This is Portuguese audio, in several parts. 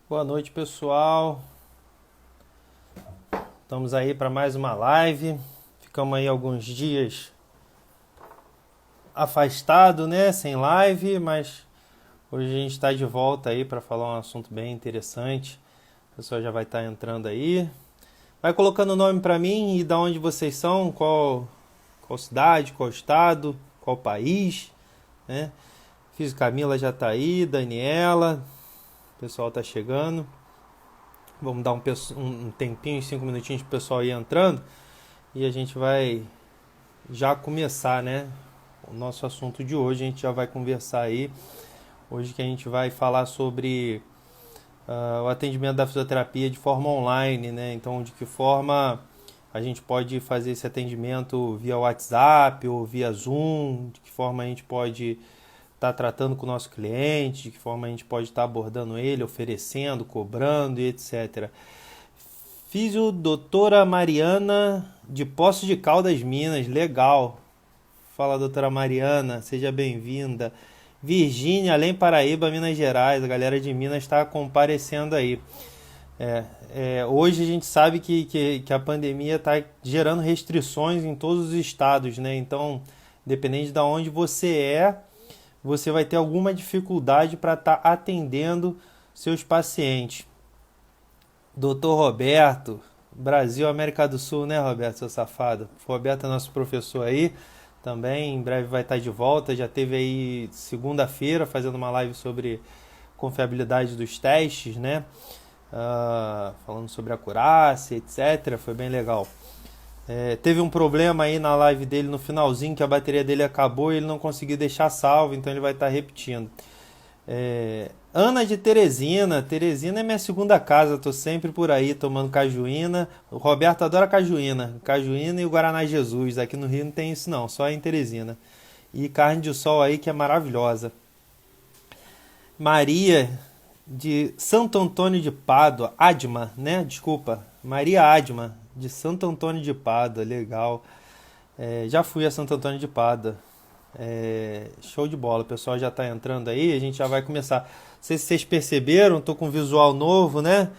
Boa noite, pessoal. Estamos aí para mais uma live. Ficamos aí alguns dias afastado, né, sem live, mas hoje a gente está de volta aí para falar um assunto bem interessante. O pessoal já vai estar entrando aí. Vai colocando o nome para mim e da onde vocês são, qual cidade, qual estado, qual país, né? Fiz Camila já está aí, Daniela, o pessoal está chegando. Vamos dar um tempinho, 5 minutinhos para o pessoal ir entrando e a gente vai já começar, né? O nosso assunto de hoje, a gente já vai conversar aí. Hoje que a gente vai falar sobre o atendimento da fisioterapia de forma online, né? Então, de que forma a gente pode fazer esse atendimento via WhatsApp ou via Zoom, de que forma a gente pode estar tratando com o nosso cliente, de que forma a gente pode estar abordando ele, oferecendo, cobrando e etc. Físio doutora Mariana de Poços de Caldas, Minas, legal. Fala, doutora Mariana, seja bem-vinda. Virgínia, Além Paraíba, Minas Gerais, a galera de Minas está comparecendo aí. Hoje a gente sabe que a pandemia está gerando restrições em todos os estados, né? Então, dependendo de onde você vai ter alguma dificuldade para estar atendendo seus pacientes. Doutor Roberto, Brasil, América do Sul, né, Roberto, seu safado? O Roberto é nosso professor aí, também em breve vai estar de volta. Já teve aí segunda-feira fazendo uma live sobre confiabilidade dos testes, né? Falando sobre acurácia, etc. Foi bem legal. Teve um problema aí na live dele no finalzinho, que a bateria dele acabou e ele não conseguiu deixar salvo, então ele vai estar repetindo. Ana de Teresina. Teresina é minha segunda casa, tô sempre por aí tomando cajuína. O Roberto adora cajuína. Cajuína e o Guaraná Jesus. Aqui no Rio não tem isso não, só em Teresina. E carne de sol aí que é maravilhosa. Maria de Santo Antônio de Pádua. Adma, né? Desculpa. Maria Adma de Santo Antônio de Pádua. Legal. Já fui a Santo Antônio de Pádua. Show de bola, o pessoal já está entrando aí, a gente já vai começar. Não sei se vocês perceberam, estou com um visual novo, né?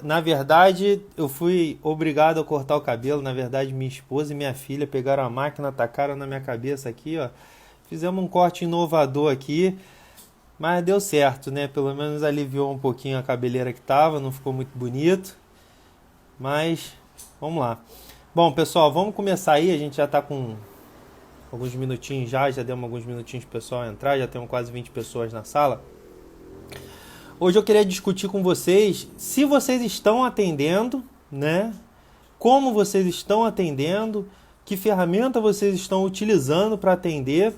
Na verdade, eu fui obrigado a cortar o cabelo. Na verdade, minha esposa e minha filha pegaram a máquina, atacaram na minha cabeça aqui, ó. Fizemos um corte inovador aqui, mas deu certo, né? Pelo menos aliviou um pouquinho a cabeleira que tava, não ficou muito bonito. Mas vamos lá. Bom, pessoal, vamos começar aí. A gente já está com alguns minutinhos já demos alguns minutinhos para o pessoal entrar, já temos quase 20 pessoas na sala. Hoje eu queria discutir com vocês se vocês estão atendendo, né? Como vocês estão atendendo, que ferramenta vocês estão utilizando para atender.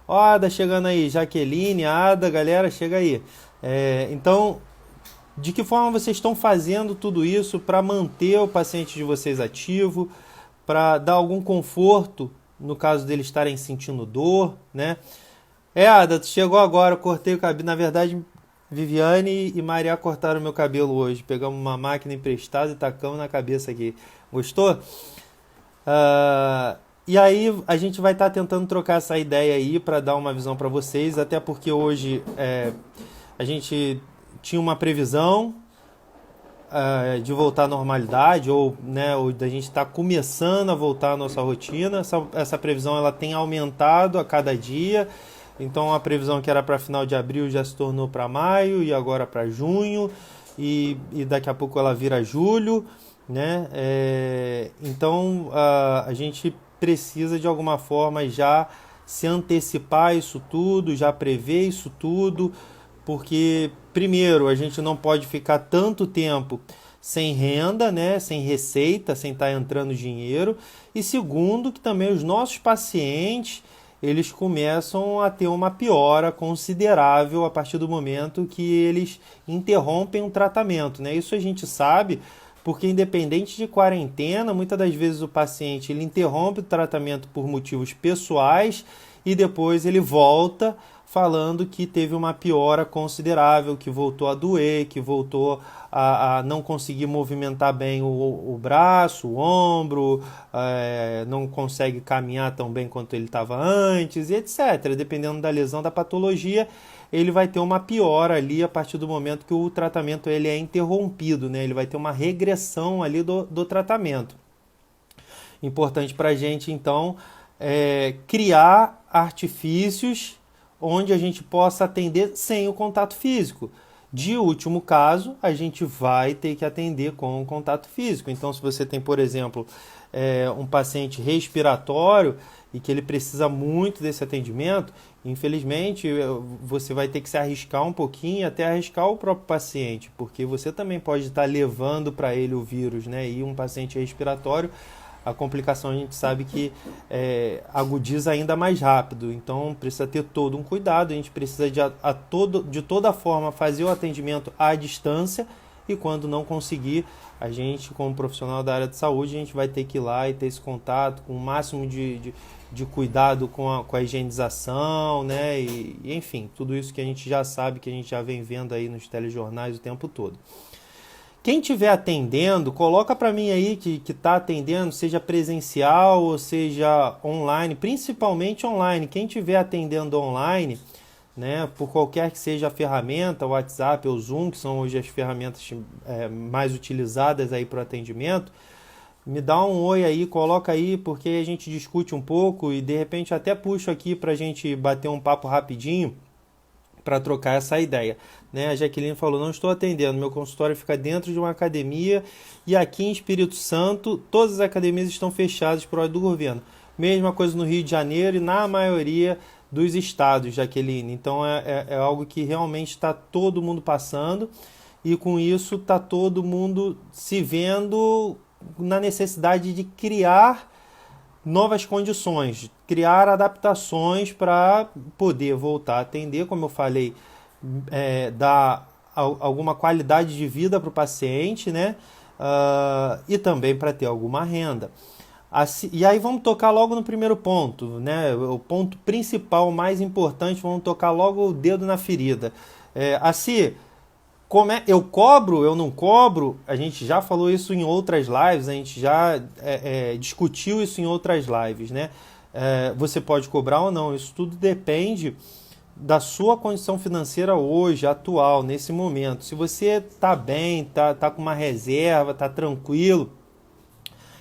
Ó, Ada chegando aí, Jaqueline, Ada, galera, chega aí. Então, de que forma vocês estão fazendo tudo isso para manter o paciente de vocês ativo, para dar algum conforto no caso deles estarem sentindo dor, né? Ada, tu chegou agora, eu cortei o cabelo. Na verdade, Viviane e Maria cortaram meu cabelo hoje. Pegamos uma máquina emprestada e tacamos na cabeça aqui. Gostou? E aí a gente vai estar tentando trocar essa ideia aí para dar uma visão para vocês, até porque hoje a gente tinha uma previsão de voltar à normalidade, ou, né, ou da gente estar começando a voltar à nossa rotina. Essa previsão ela tem aumentado a cada dia. Então a previsão que era para final de abril já se tornou para maio e agora para junho e daqui a pouco ela vira julho, né? Então a gente precisa de alguma forma já se antecipar isso tudo, já prever isso tudo, porque primeiro a gente não pode ficar tanto tempo sem renda, né, sem receita, sem estar entrando dinheiro, e segundo que também os nossos pacientes eles começam a ter uma piora considerável a partir do momento que eles interrompem o tratamento, né? Isso a gente sabe porque independente de quarentena, muitas das vezes o paciente ele interrompe o tratamento por motivos pessoais e depois ele volta falando que teve uma piora considerável, que voltou a doer, que voltou a não conseguir movimentar bem o braço, o ombro, não consegue caminhar tão bem quanto ele estava antes, e etc. Dependendo da lesão, da patologia, ele vai ter uma piora ali a partir do momento que o tratamento ele é interrompido, né? Ele vai ter uma regressão ali do tratamento. Importante para a gente, então, criar artifícios onde a gente possa atender sem o contato físico. De último caso, a gente vai ter que atender com o contato físico. Então, se você tem, por exemplo, um paciente respiratório e que ele precisa muito desse atendimento, infelizmente, você vai ter que se arriscar um pouquinho, até arriscar o próprio paciente, porque você também pode estar levando para ele o vírus, né? E um paciente respiratório, a complicação a gente sabe que agudiza ainda mais rápido, então precisa ter todo um cuidado, a gente precisa de toda forma fazer o atendimento à distância, e quando não conseguir, a gente como profissional da área de saúde, a gente vai ter que ir lá e ter esse contato com o máximo de cuidado com a higienização, né? E enfim, tudo isso que a gente já sabe, que a gente já vem vendo aí nos telejornais o tempo todo. Quem estiver atendendo, coloca para mim aí que está atendendo, seja presencial ou seja online, principalmente online. Quem estiver atendendo online, né, por qualquer que seja a ferramenta, o WhatsApp ou o Zoom, que são hoje as ferramentas mais utilizadas aí para o atendimento, me dá um oi aí, coloca aí, porque a gente discute um pouco e de repente até puxo aqui para a gente bater um papo rapidinho, para trocar essa ideia, né? A Jaqueline falou, não estou atendendo, meu consultório fica dentro de uma academia e aqui em Espírito Santo todas as academias estão fechadas por ordem do governo. Mesma coisa no Rio de Janeiro e na maioria dos estados, Jaqueline. Então é algo que realmente está todo mundo passando e com isso está todo mundo se vendo na necessidade de criar novas condições, criar adaptações para poder voltar a atender, como eu falei, dar alguma qualidade de vida para o paciente, né? E também para ter alguma renda. E aí vamos tocar logo no primeiro ponto, né? O ponto principal, mais importante, vamos tocar logo o dedo na ferida. Eu cobro, eu não cobro? A gente já falou isso em outras lives, a gente já discutiu isso em outras lives, né? Você pode cobrar ou não, isso tudo depende da sua condição financeira hoje, atual, nesse momento. Se você está bem, tá com uma reserva, está tranquilo,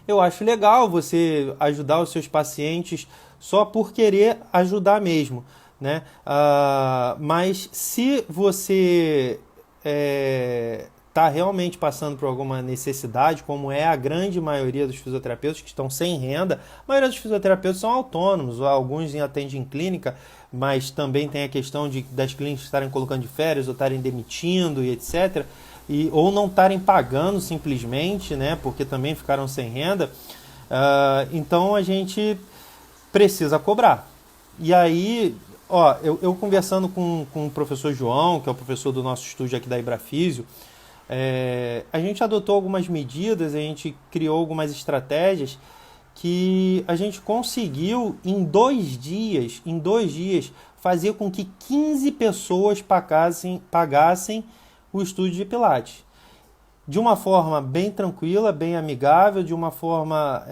eu acho legal você ajudar os seus pacientes só por querer ajudar mesmo, né? Mas se você está realmente passando por alguma necessidade, como é a grande maioria dos fisioterapeutas que estão sem renda, a maioria dos fisioterapeutas são autônomos, alguns atendem em clínica, mas também tem a questão das clínicas estarem colocando de férias ou estarem demitindo e etc., ou não estarem pagando simplesmente, né, porque também ficaram sem renda. Então a gente precisa cobrar. E aí, eu conversando com o professor João, que é o professor do nosso estúdio aqui da Ibrafísio, a gente adotou algumas medidas, a gente criou algumas estratégias que a gente conseguiu em 2 dias, fazer com que 15 pessoas pagassem o estúdio de Pilates. De uma forma bem tranquila, bem amigável, de uma forma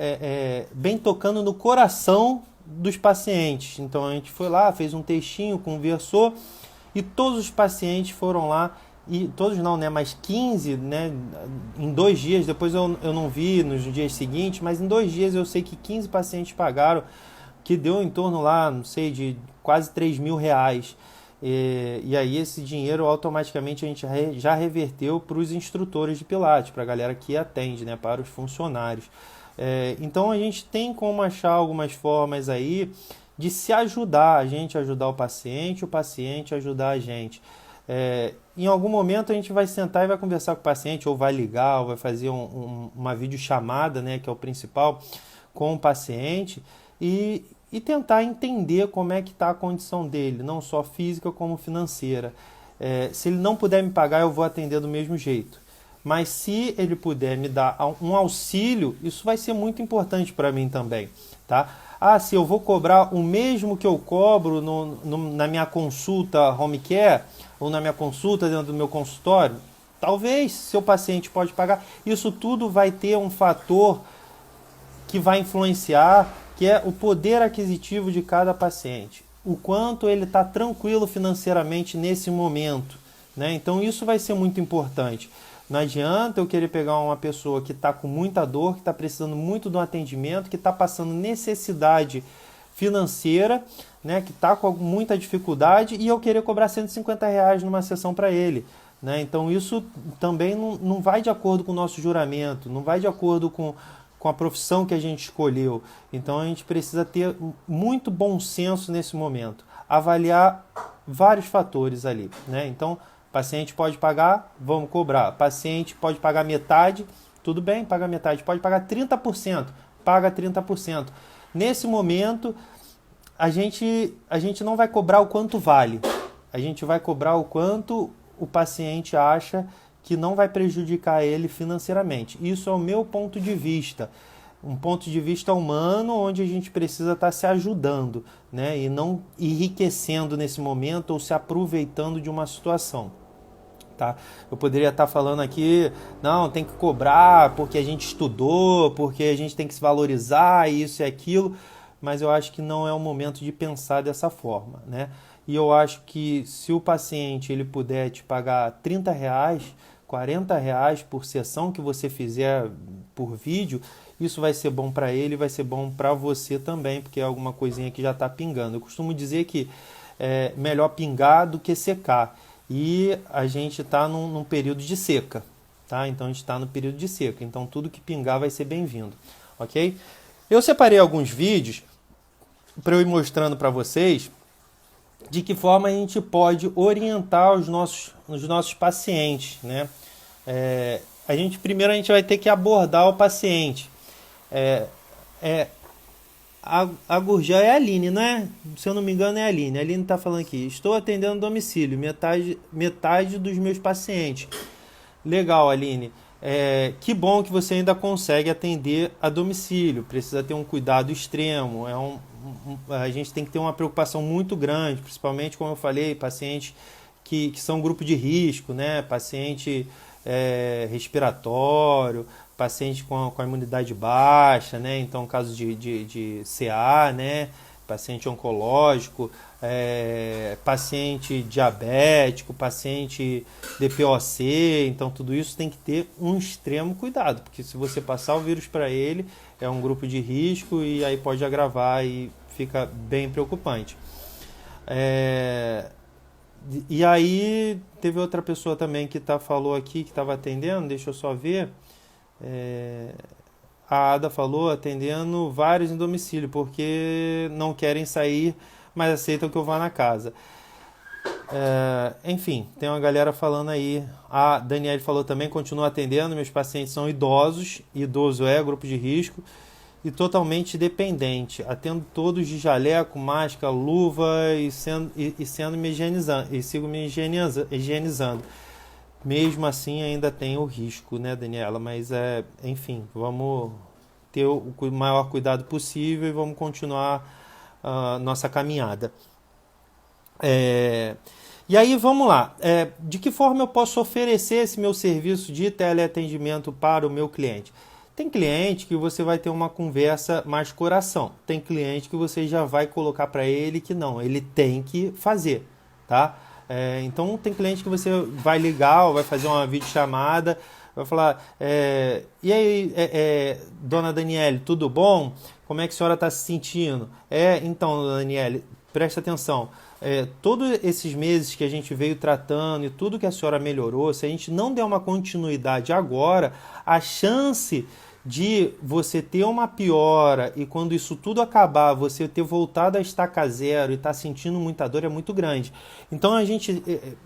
bem tocando no coração dos pacientes. Então a gente foi lá, fez um textinho, conversou e todos os pacientes foram lá, e todos não, né, mas 15, né, em 2 dias, depois eu não vi nos dias seguintes, mas em 2 dias eu sei que 15 pacientes pagaram, que deu em torno lá, não sei, de quase 3 mil reais. E aí esse dinheiro automaticamente a gente já reverteu para os instrutores de Pilates, para a galera que atende, né, para os funcionários. Então a gente tem como achar algumas formas aí de se ajudar, a gente ajudar o paciente ajudar a gente. Em algum momento a gente vai sentar e vai conversar com o paciente, ou vai ligar, ou vai fazer uma videochamada, né, que é o principal, com o paciente e tentar entender como é que está a condição dele, não só física como financeira. Se ele não puder me pagar, eu vou atender do mesmo jeito. Mas se ele puder me dar um auxílio, isso vai ser muito importante para mim também, tá? Se eu vou cobrar o mesmo que eu cobro na minha consulta home care, ou na minha consulta dentro do meu consultório, talvez seu paciente pode pagar. Isso tudo vai ter um fator que vai influenciar, que é o poder aquisitivo de cada paciente. o quanto ele está tranquilo financeiramente nesse momento, né? Então isso vai ser muito importante. Não adianta eu querer pegar uma pessoa que está com muita dor, que está precisando muito de um atendimento, que está passando necessidade financeira, né, que está com muita dificuldade, e eu querer cobrar R$ 150 numa sessão para ele. Né? Então isso também não vai de acordo com o nosso juramento, não vai de acordo com a profissão que a gente escolheu. Então a gente precisa ter muito bom senso nesse momento, avaliar vários fatores ali. Né? Então, paciente pode pagar, vamos cobrar. Paciente pode pagar metade, tudo bem, paga metade. Pode pagar 30%, paga 30%. Nesse momento, a gente não vai cobrar o quanto vale. A gente vai cobrar o quanto o paciente acha que não vai prejudicar ele financeiramente. Isso é o meu ponto de vista. Um ponto de vista humano, onde a gente precisa estar se ajudando, né? E não enriquecendo nesse momento ou se aproveitando de uma situação. Tá? Eu poderia estar falando aqui, não, tem que cobrar porque a gente estudou, porque a gente tem que se valorizar, isso e aquilo, mas eu acho que não é o momento de pensar dessa forma, né? E eu acho que se o paciente ele puder te pagar R$ 30, R$ 40 por sessão que você fizer por vídeo, isso vai ser bom para ele, vai ser bom para você também, porque é alguma coisinha que já está pingando. Eu costumo dizer que é melhor pingar do que secar. E a gente está num período de seca, tá? Então a gente está no período de seca, então tudo que pingar vai ser bem-vindo, ok? Eu separei alguns vídeos para eu ir mostrando para vocês de que forma a gente pode orientar os nossos pacientes, né? Primeiro a gente vai ter que abordar o paciente. A Gurgel é a Aline, né? Se eu não me engano é a Aline. A Aline está falando aqui. Estou atendendo domicílio, metade dos meus pacientes. Legal, Aline. Que bom que você ainda consegue atender a domicílio. Precisa ter um cuidado extremo. A gente tem que ter uma preocupação muito grande, principalmente, como eu falei, pacientes que são grupo de risco, né? Paciente respiratório, paciente com a imunidade baixa, né? Então, caso de CA, né? Paciente oncológico, paciente diabético, paciente DPOC. Então, tudo isso tem que ter um extremo cuidado, porque se você passar o vírus para ele, é um grupo de risco e aí pode agravar e fica bem preocupante. E aí, teve outra pessoa também que falou aqui, que estava atendendo, deixa eu só ver. A Ada falou atendendo vários em domicílio, porque não querem sair, mas aceitam que eu vá na casa. Enfim, tem uma galera falando aí. A Daniele falou também, continuo atendendo, meus pacientes são idosos, idoso é grupo de risco, e totalmente dependente. Atendo todos de jaleco, máscara, luva e sendo me higienizando, e sigo me higienizando. Mesmo assim ainda tem o risco, né, Daniela? Mas enfim, vamos ter o maior cuidado possível e vamos continuar a nossa caminhada. E aí vamos lá. De que forma eu posso oferecer esse meu serviço de teleatendimento para o meu cliente? Tem cliente que você vai ter uma conversa mais coração. Tem cliente que você já vai colocar para ele que não, ele tem que fazer, tá? Então tem cliente que você vai ligar ou vai fazer uma videochamada, vai falar, e aí, dona Daniele, tudo bom? Como é que a senhora está se sentindo? Então, dona Daniele, presta atenção, todos esses meses que a gente veio tratando e tudo que a senhora melhorou, se a gente não der uma continuidade agora, a chance de você ter uma piora e quando isso tudo acabar, você ter voltado a estaca zero e estar sentindo muita dor é muito grande. Então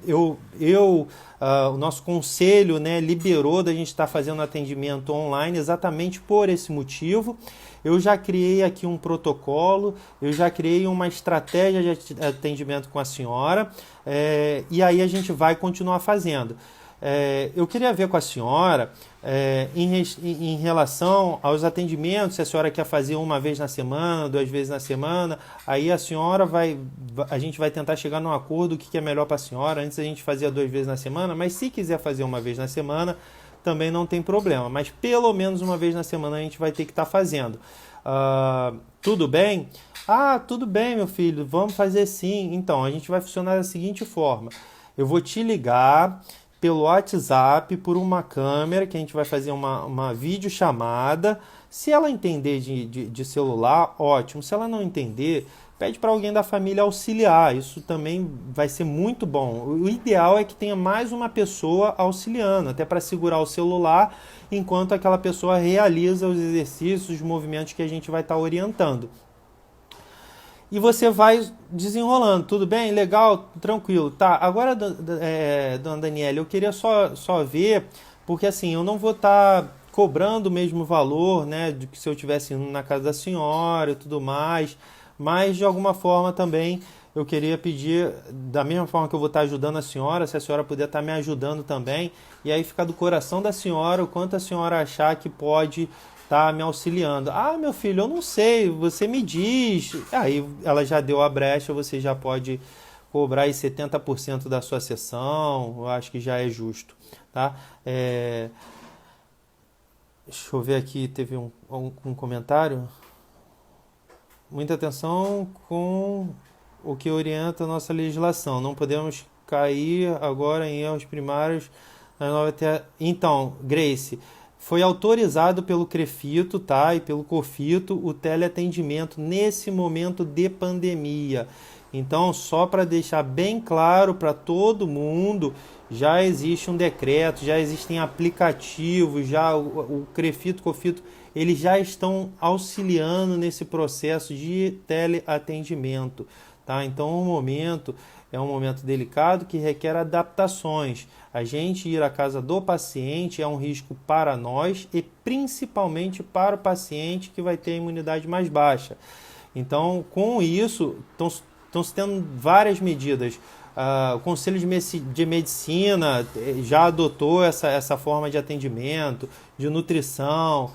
o nosso conselho, né, liberou da gente estar fazendo atendimento online exatamente por esse motivo. Eu já criei aqui um protocolo, eu já criei uma estratégia de atendimento com a senhora, e aí a gente vai continuar fazendo. Eu queria ver com a senhora em relação aos atendimentos, se a senhora quer fazer uma vez na semana, 2 vezes na semana, aí a gente vai tentar chegar num acordo, o que é melhor para a senhora. Antes a gente fazia 2 vezes na semana, mas se quiser fazer uma vez na semana, também não tem problema, mas pelo menos uma vez na semana a gente vai ter que estar fazendo. Tudo bem? Ah, tudo bem, meu filho, vamos fazer sim. Então, a gente vai funcionar da seguinte forma: eu vou te ligar pelo WhatsApp, por uma câmera, que a gente vai fazer uma videochamada. Se ela entender de celular, ótimo. Se ela não entender, pede para alguém da família auxiliar. Isso também vai ser muito bom. O ideal é que tenha mais uma pessoa auxiliando, até para segurar o celular enquanto aquela pessoa realiza os exercícios, os movimentos que a gente vai estar orientando. E você vai desenrolando, tudo bem? Legal? Tranquilo. Tá, agora, dona Daniela, eu queria só ver, porque assim, eu não vou estar cobrando o mesmo valor, né, de que se eu estivesse indo na casa da senhora e tudo mais, mas de alguma forma também eu queria pedir, da mesma forma que eu vou estar ajudando a senhora, se a senhora puder estar me ajudando também, e aí fica do coração da senhora o quanto a senhora achar que pode estar me auxiliando. Ah, meu filho, eu não sei, você me diz. Aí ela já deu a brecha, você já pode cobrar aí 70% da sua sessão, eu acho que já é justo, tá? Deixa eu ver aqui, teve um comentário. Muita atenção com o que orienta a nossa legislação. Não podemos cair agora em erros primários na nova Então, Grace, foi autorizado pelo CREFITO, tá, e pelo COFITO o teleatendimento nesse momento de pandemia. Então, só para deixar bem claro para todo mundo, já existe um decreto, já existem aplicativos, já o CREFITO, o COFITO, eles já estão auxiliando nesse processo de teleatendimento, tá? Então, o momento é um momento delicado que requer adaptações. A gente ir à casa do paciente é um risco para nós e principalmente para o paciente que vai ter a imunidade mais baixa. Então, com isso, estão se tendo várias medidas. O Conselho de Medicina já adotou essa forma de atendimento, de nutrição,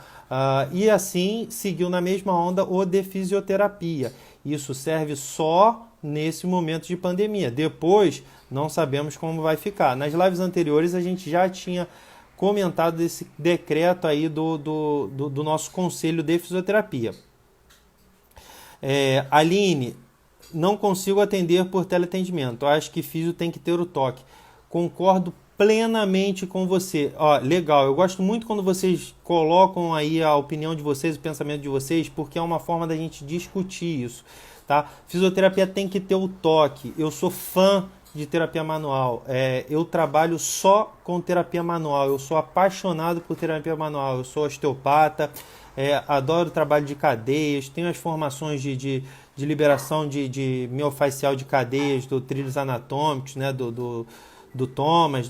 e assim seguiu na mesma onda o de fisioterapia. Isso serve só nesse momento de pandemia. Depois, não sabemos como vai ficar. Nas lives anteriores, a gente já tinha comentado desse decreto aí do nosso Conselho de Fisioterapia. Aline, não consigo atender por teleatendimento. Acho que físio tem que ter o toque. Concordo plenamente com você. Legal, eu gosto muito quando vocês colocam aí a opinião de vocês, o pensamento de vocês, porque é uma forma da gente discutir isso, tá? Fisioterapia tem que ter o toque. Eu sou fã de terapia manual. Eu trabalho só com terapia manual. Eu sou apaixonado por terapia manual. Eu sou osteopata, adoro o trabalho de cadeias, tenho as formações de liberação de miofascial de cadeias, do trilhos anatômicos, né, do Thomas,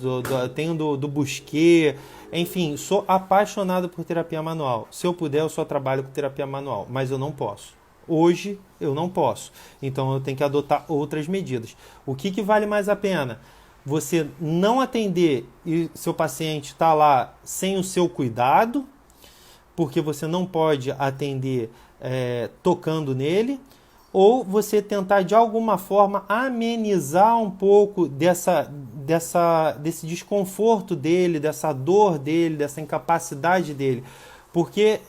tenho do Busquet, enfim, sou apaixonado por terapia manual. Se eu puder, eu só trabalho com terapia manual, mas eu não posso. Hoje eu não posso, então eu tenho que adotar outras medidas. O que vale mais a pena? Você não atender e seu paciente está lá sem o seu cuidado, porque você não pode atender tocando nele, ou você tentar de alguma forma amenizar um pouco desse desconforto dele, dessa dor dele, dessa incapacidade dele. Porque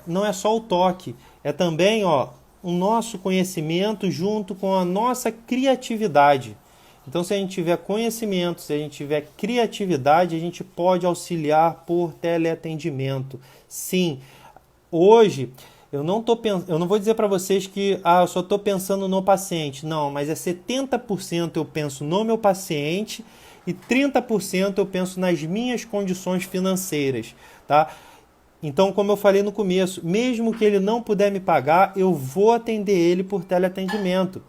não é só o toque, é também o nosso conhecimento junto com a nossa criatividade. Então, se a gente tiver conhecimento, se a gente tiver criatividade, a gente pode auxiliar por teleatendimento. Sim, hoje eu não vou dizer para vocês que eu só estou pensando no paciente. Não, mas 70% eu penso no meu paciente e 30% eu penso nas minhas condições financeiras, tá? Então, como eu falei no começo, mesmo que ele não puder me pagar, eu vou atender ele por teleatendimento.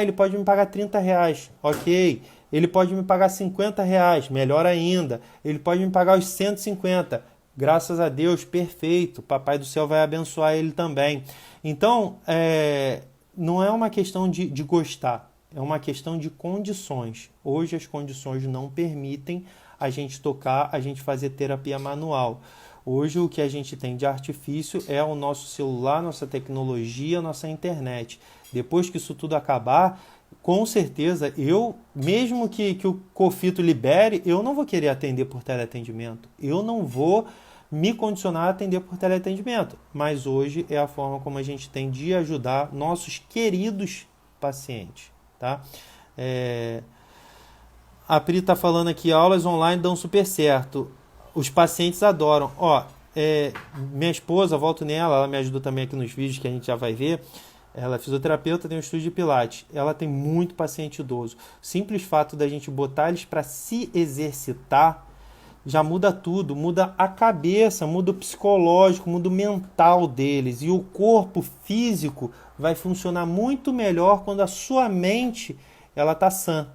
Ele pode me pagar R$30, ok. Ele pode me pagar R$50, melhor ainda. Ele pode me pagar os 150. Graças a Deus, perfeito. Papai do céu vai abençoar ele também. Então, não é uma questão de gostar, é uma questão de condições. Hoje as condições não permitem a gente tocar, a gente fazer terapia manual. Hoje o que a gente tem de artifício é o nosso celular, nossa tecnologia, nossa internet. Depois que isso tudo acabar, com certeza, mesmo que o COFITO libere, eu não vou querer atender por teleatendimento. Eu não vou me condicionar a atender por teleatendimento. Mas hoje é a forma como a gente tem de ajudar nossos queridos pacientes, tá? A Pri está falando aqui, aulas online dão super certo. Os pacientes adoram. Minha esposa, volto nela, ela me ajuda também aqui nos vídeos que a gente já vai ver. Ela é fisioterapeuta, tem um estúdio de pilates. Ela tem muito paciente idoso. O simples fato da gente botar eles para se exercitar já muda tudo. Muda a cabeça, muda o psicológico, muda o mental deles. E o corpo físico vai funcionar muito melhor quando a sua mente ela está sã.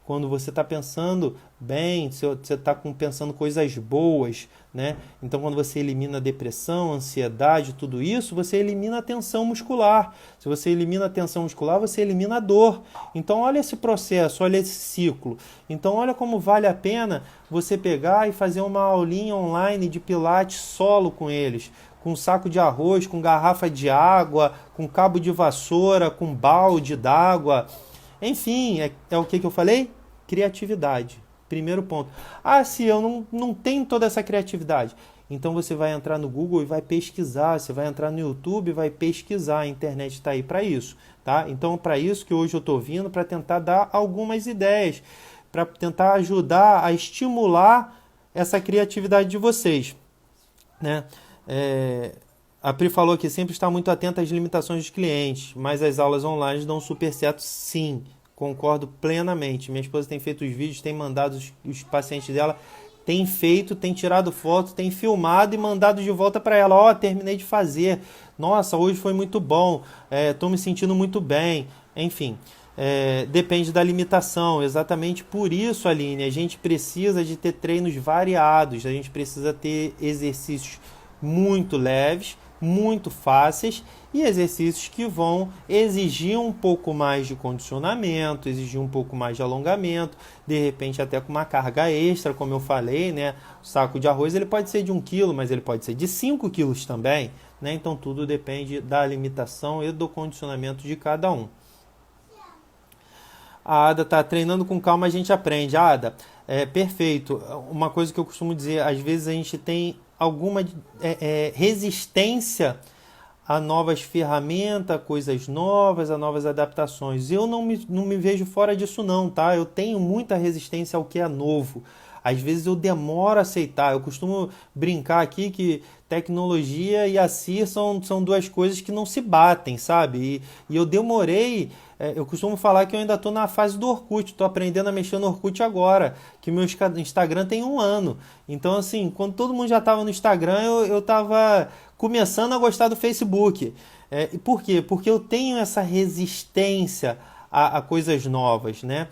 Quando você está pensando bem, você está pensando coisas boas, né? Então, quando você elimina a depressão, a ansiedade, tudo isso, você elimina a tensão muscular. Se você elimina a tensão muscular, você elimina a dor. Então, olha esse processo, olha esse ciclo. Então, olha como vale a pena você pegar e fazer uma aulinha online de pilates solo com eles. Com saco de arroz, com garrafa de água, com cabo de vassoura, com balde d'água. Enfim, é o que eu falei? Criatividade. Primeiro ponto. Se eu não tenho toda essa criatividade. Então você vai entrar no Google e vai pesquisar. Você vai entrar no YouTube e vai pesquisar. A internet está aí para isso. Tá? Então, para isso que hoje eu estou vindo, para tentar dar algumas ideias. Para tentar ajudar a estimular essa criatividade de vocês. Né? A Pri falou que sempre está muito atenta às limitações dos clientes, mas as aulas online dão super certo, sim. Concordo plenamente. Minha esposa tem feito os vídeos, tem mandado os pacientes dela, tem feito, tem tirado foto, tem filmado e mandado de volta para ela. Terminei de fazer. Nossa, hoje foi muito bom. Estou me sentindo muito bem. Enfim, depende da limitação. Exatamente por isso, Aline, a gente precisa de ter treinos variados. A gente precisa ter exercícios muito leves, muito fáceis e exercícios que vão exigir um pouco mais de condicionamento, exigir um pouco mais de alongamento, de repente até com uma carga extra, como eu falei, né? O saco de arroz ele pode ser de 1 kg, mas ele pode ser de 5 quilos também, né? Então tudo depende da limitação e do condicionamento de cada um. A Ada está treinando com calma, a gente aprende. Ada, perfeito. Uma coisa que eu costumo dizer, às vezes a gente tem alguma resistência a novas ferramentas, a coisas novas, a novas adaptações. Eu não me vejo fora disso não, tá? Eu tenho muita resistência ao que é novo. Às vezes eu demoro a aceitar. Eu costumo brincar aqui que tecnologia e a CIR são duas coisas que não se batem, sabe? E eu demorei... eu costumo falar que eu ainda estou na fase do Orkut, estou aprendendo a mexer no Orkut agora, que meu Instagram tem 1 ano. Então, assim, quando todo mundo já estava no Instagram, eu estava começando a gostar do Facebook. E por quê? Porque eu tenho essa resistência a coisas novas, né?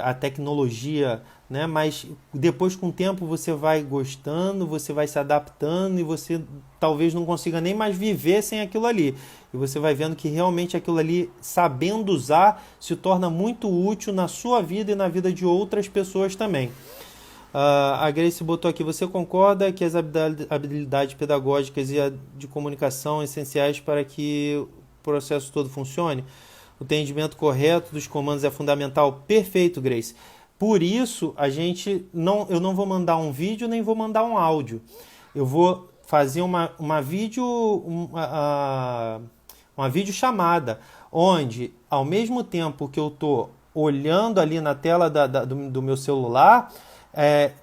A tecnologia, né? Mas depois, com o tempo, você vai gostando, você vai se adaptando e você talvez não consiga nem mais viver sem aquilo ali. E você vai vendo que realmente aquilo ali, sabendo usar, se torna muito útil na sua vida e na vida de outras pessoas também. A Grace botou aqui, você concorda que as habilidades pedagógicas e a de comunicação são essenciais para que o processo todo funcione? O entendimento correto dos comandos é fundamental? Perfeito, Grace. Por isso, eu não vou mandar um vídeo nem vou mandar um áudio. Eu vou fazer uma videochamada, onde, ao mesmo tempo que eu estou olhando ali na tela do meu celular,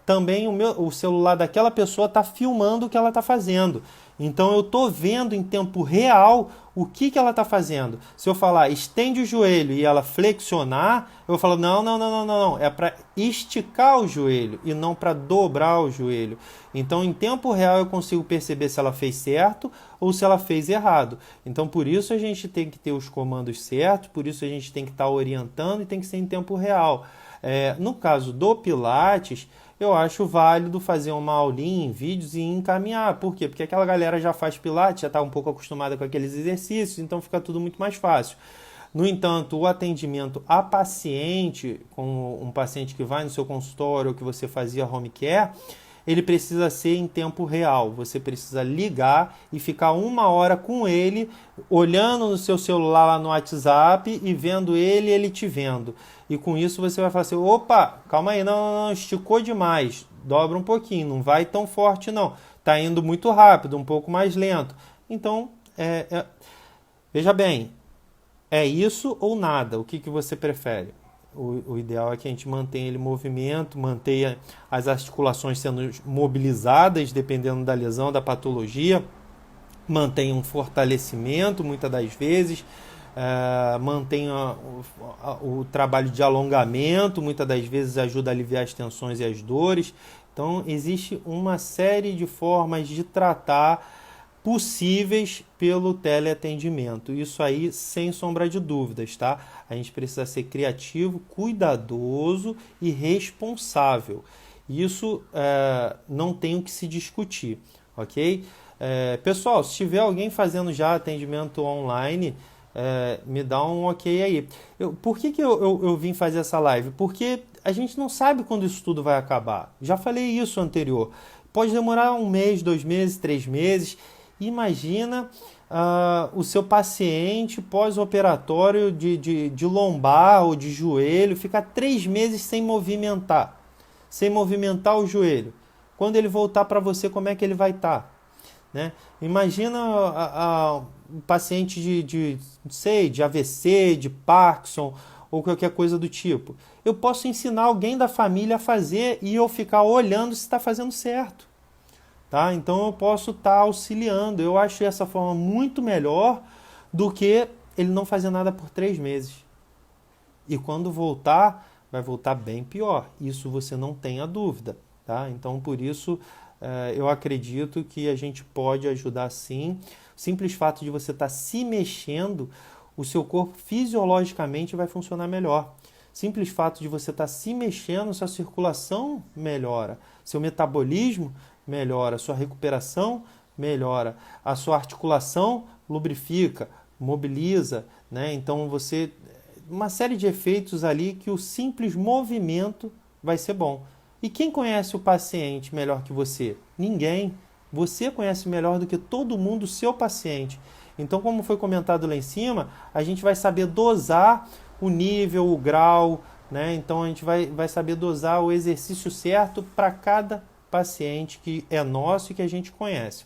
também o celular daquela pessoa está filmando o que ela está fazendo. Então eu estou vendo em tempo real o que ela está fazendo. Se eu falar estende o joelho e ela flexionar, eu vou falar não. É para esticar o joelho e não para dobrar o joelho. Então em tempo real eu consigo perceber se ela fez certo ou se ela fez errado. Então por isso a gente tem que ter os comandos certos, por isso a gente tem que estar orientando e tem que ser em tempo real. No caso do Pilates, eu acho válido fazer uma aulinha em vídeos e encaminhar. Por quê? Porque aquela galera já faz Pilates, já está um pouco acostumada com aqueles exercícios, então fica tudo muito mais fácil. No entanto, o atendimento a paciente, com um paciente que vai no seu consultório ou que você fazia home care, ele precisa ser em tempo real. Você precisa ligar e ficar 1 hora com ele, olhando no seu celular lá no WhatsApp e vendo ele te vendo. E com isso você vai falar assim, opa, calma aí, não, esticou demais, dobra um pouquinho, não vai tão forte não, está indo muito rápido, um pouco mais lento. Então, veja bem, é isso ou nada? O que você prefere? O ideal é que a gente mantenha ele em movimento, mantenha as articulações sendo mobilizadas, dependendo da lesão, da patologia, mantenha um fortalecimento, muitas das vezes, mantenha o trabalho de alongamento, muitas das vezes ajuda a aliviar as tensões e as dores. Então, existe uma série de formas de tratar possíveis pelo teleatendimento. Isso aí, sem sombra de dúvidas, tá? A gente precisa ser criativo, cuidadoso e responsável. Isso não tem o que se discutir, ok? Pessoal, se tiver alguém fazendo já atendimento online, me dá um ok aí. Por que eu vim fazer essa live? Porque a gente não sabe quando isso tudo vai acabar. Já falei isso anterior. Pode demorar 1 mês, 2 meses, 3 meses. Imagina o seu paciente pós-operatório de lombar ou de joelho ficar 3 meses sem movimentar o joelho. Quando ele voltar para você, como é que ele vai estar? Né? Imagina um paciente de AVC, de Parkinson ou qualquer coisa do tipo. Eu posso ensinar alguém da família a fazer e eu ficar olhando se está fazendo certo. Tá? Então eu posso estar auxiliando. Eu acho essa forma muito melhor do que ele não fazer nada por 3 meses. E quando voltar, vai voltar bem pior. Isso você não tenha dúvida. Tá? Então por isso eu acredito que a gente pode ajudar sim. O simples fato de você estar se mexendo, o seu corpo fisiologicamente vai funcionar melhor. Simples fato de você estar se mexendo, sua circulação melhora, seu metabolismo melhora, sua recuperação melhora, a sua articulação lubrifica, mobiliza, né? Então uma série de efeitos ali que o simples movimento vai ser bom. E quem conhece o paciente melhor que você? Ninguém. Você conhece melhor do que todo mundo o seu paciente. Então, como foi comentado lá em cima, a gente vai saber dosar o nível, o grau, né? Então a gente vai saber dosar o exercício certo para cada paciente que é nosso e que a gente conhece.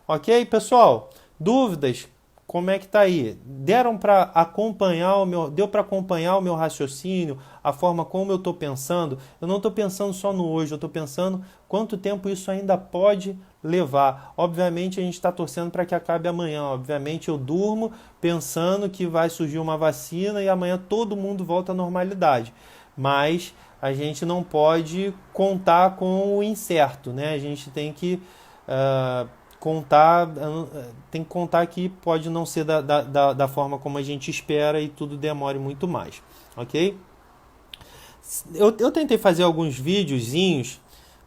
Ok, pessoal? Dúvidas? Como é que tá aí? Deu para acompanhar o meu raciocínio, a forma como eu estou pensando? Eu não estou pensando só no hoje, eu estou pensando quanto tempo isso ainda pode levar. Obviamente a gente está torcendo para que acabe amanhã. Obviamente eu durmo pensando que vai surgir uma vacina e amanhã todo mundo volta à normalidade. Mas a gente não pode contar com o incerto, né? A gente tem que contar que pode não ser da forma como a gente espera e tudo demore muito mais, ok? Eu tentei fazer alguns videozinhos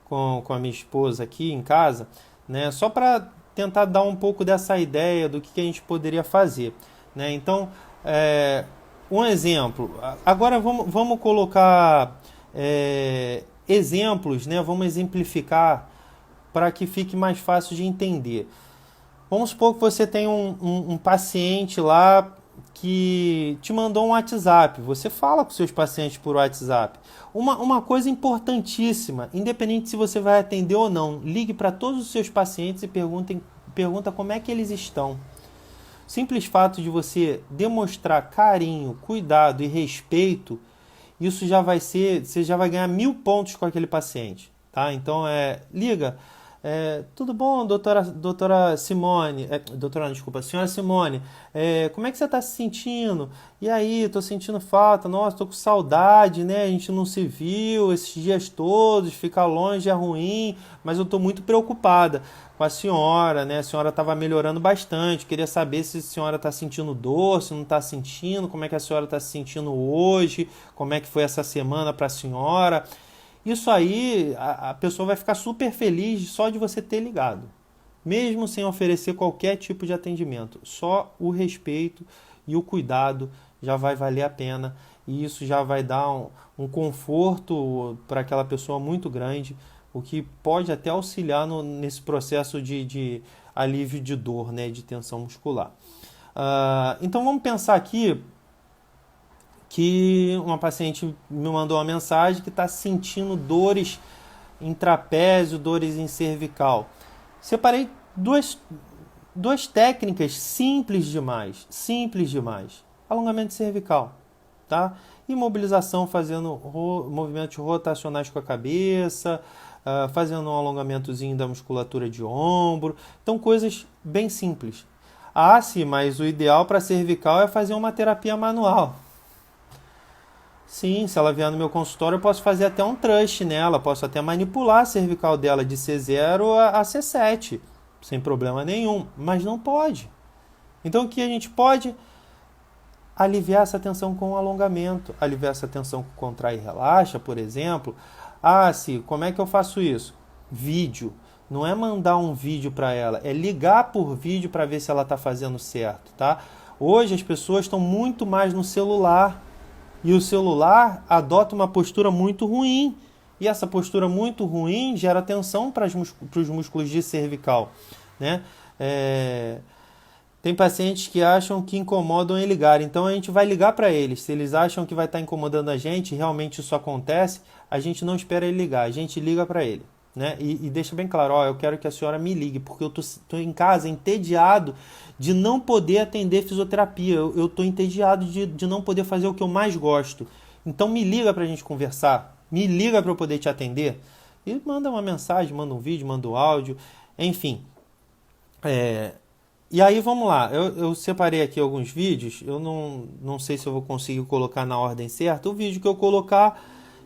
com a minha esposa aqui em casa, né? Só para tentar dar um pouco dessa ideia do que a gente poderia fazer, né? Então, um exemplo. Agora vamos colocar exemplos, né? Vamos exemplificar para que fique mais fácil de entender. Vamos supor que você tem um paciente lá que te mandou um WhatsApp. Você fala com seus pacientes por WhatsApp. Uma coisa importantíssima, independente se você vai atender ou não, ligue para todos os seus pacientes e pergunta como é que eles estão. Simples fato de você demonstrar carinho, cuidado e respeito, isso já vai ser, você já vai ganhar 1000 pontos com aquele paciente, tá? Então liga, tudo bom, doutora Simone, senhora Simone, como é que você está se sentindo? E aí, estou sentindo falta, nossa, estou com saudade, né? A gente não se viu esses dias todos, ficar longe é ruim, mas eu estou muito preocupada com a senhora, né? A senhora estava melhorando bastante, queria saber se a senhora está sentindo dor, se não está sentindo, como é que a senhora está se sentindo hoje, como é que foi essa semana para a senhora. Isso aí, a pessoa vai ficar super feliz só de você ter ligado, mesmo sem oferecer qualquer tipo de atendimento. Só o respeito e o cuidado já vai valer a pena, e isso já vai dar um conforto para aquela pessoa muito grande, o que pode até auxiliar nesse processo de alívio de dor, né, de tensão muscular. Então vamos pensar aqui que uma paciente me mandou uma mensagem que está sentindo dores em trapézio, dores em cervical. Separei duas técnicas simples demais. Alongamento cervical, tá? Imobilização fazendo movimentos rotacionais com a cabeça, fazendo um alongamentozinho da musculatura de ombro. Então, coisas bem simples. Sim, mas o ideal para cervical é fazer uma terapia manual. Sim, se ela vier no meu consultório, eu posso fazer até um thrust nela, posso até manipular a cervical dela de C0 a C7, sem problema nenhum, mas não pode. Então o que a gente pode? Aliviar essa tensão com alongamento, aliviar essa tensão com contrai e relaxa, por exemplo. Sim, como é que eu faço isso? Vídeo. Não é mandar um vídeo para ela, é ligar por vídeo para ver se ela está fazendo certo, tá? Hoje as pessoas estão muito mais no celular. E o celular adota uma postura muito ruim. E essa postura muito ruim gera tensão para os músculos de cervical, né? Tem pacientes que acham que incomodam em ligar. Então a gente vai ligar para eles. Se eles acham que vai estar incomodando a gente, realmente isso acontece, a gente não espera ele ligar, a gente liga para ele. Né? E deixa bem claro, eu quero que a senhora me ligue, porque eu tô em casa entediado de não poder atender fisioterapia, eu tô entediado de não poder fazer o que eu mais gosto. Então me liga pra gente conversar, me liga para eu poder te atender. E manda uma mensagem, manda um vídeo, manda um áudio, enfim. E aí vamos lá, eu separei aqui alguns vídeos, eu não sei se eu vou conseguir colocar na ordem certa, o vídeo que eu colocar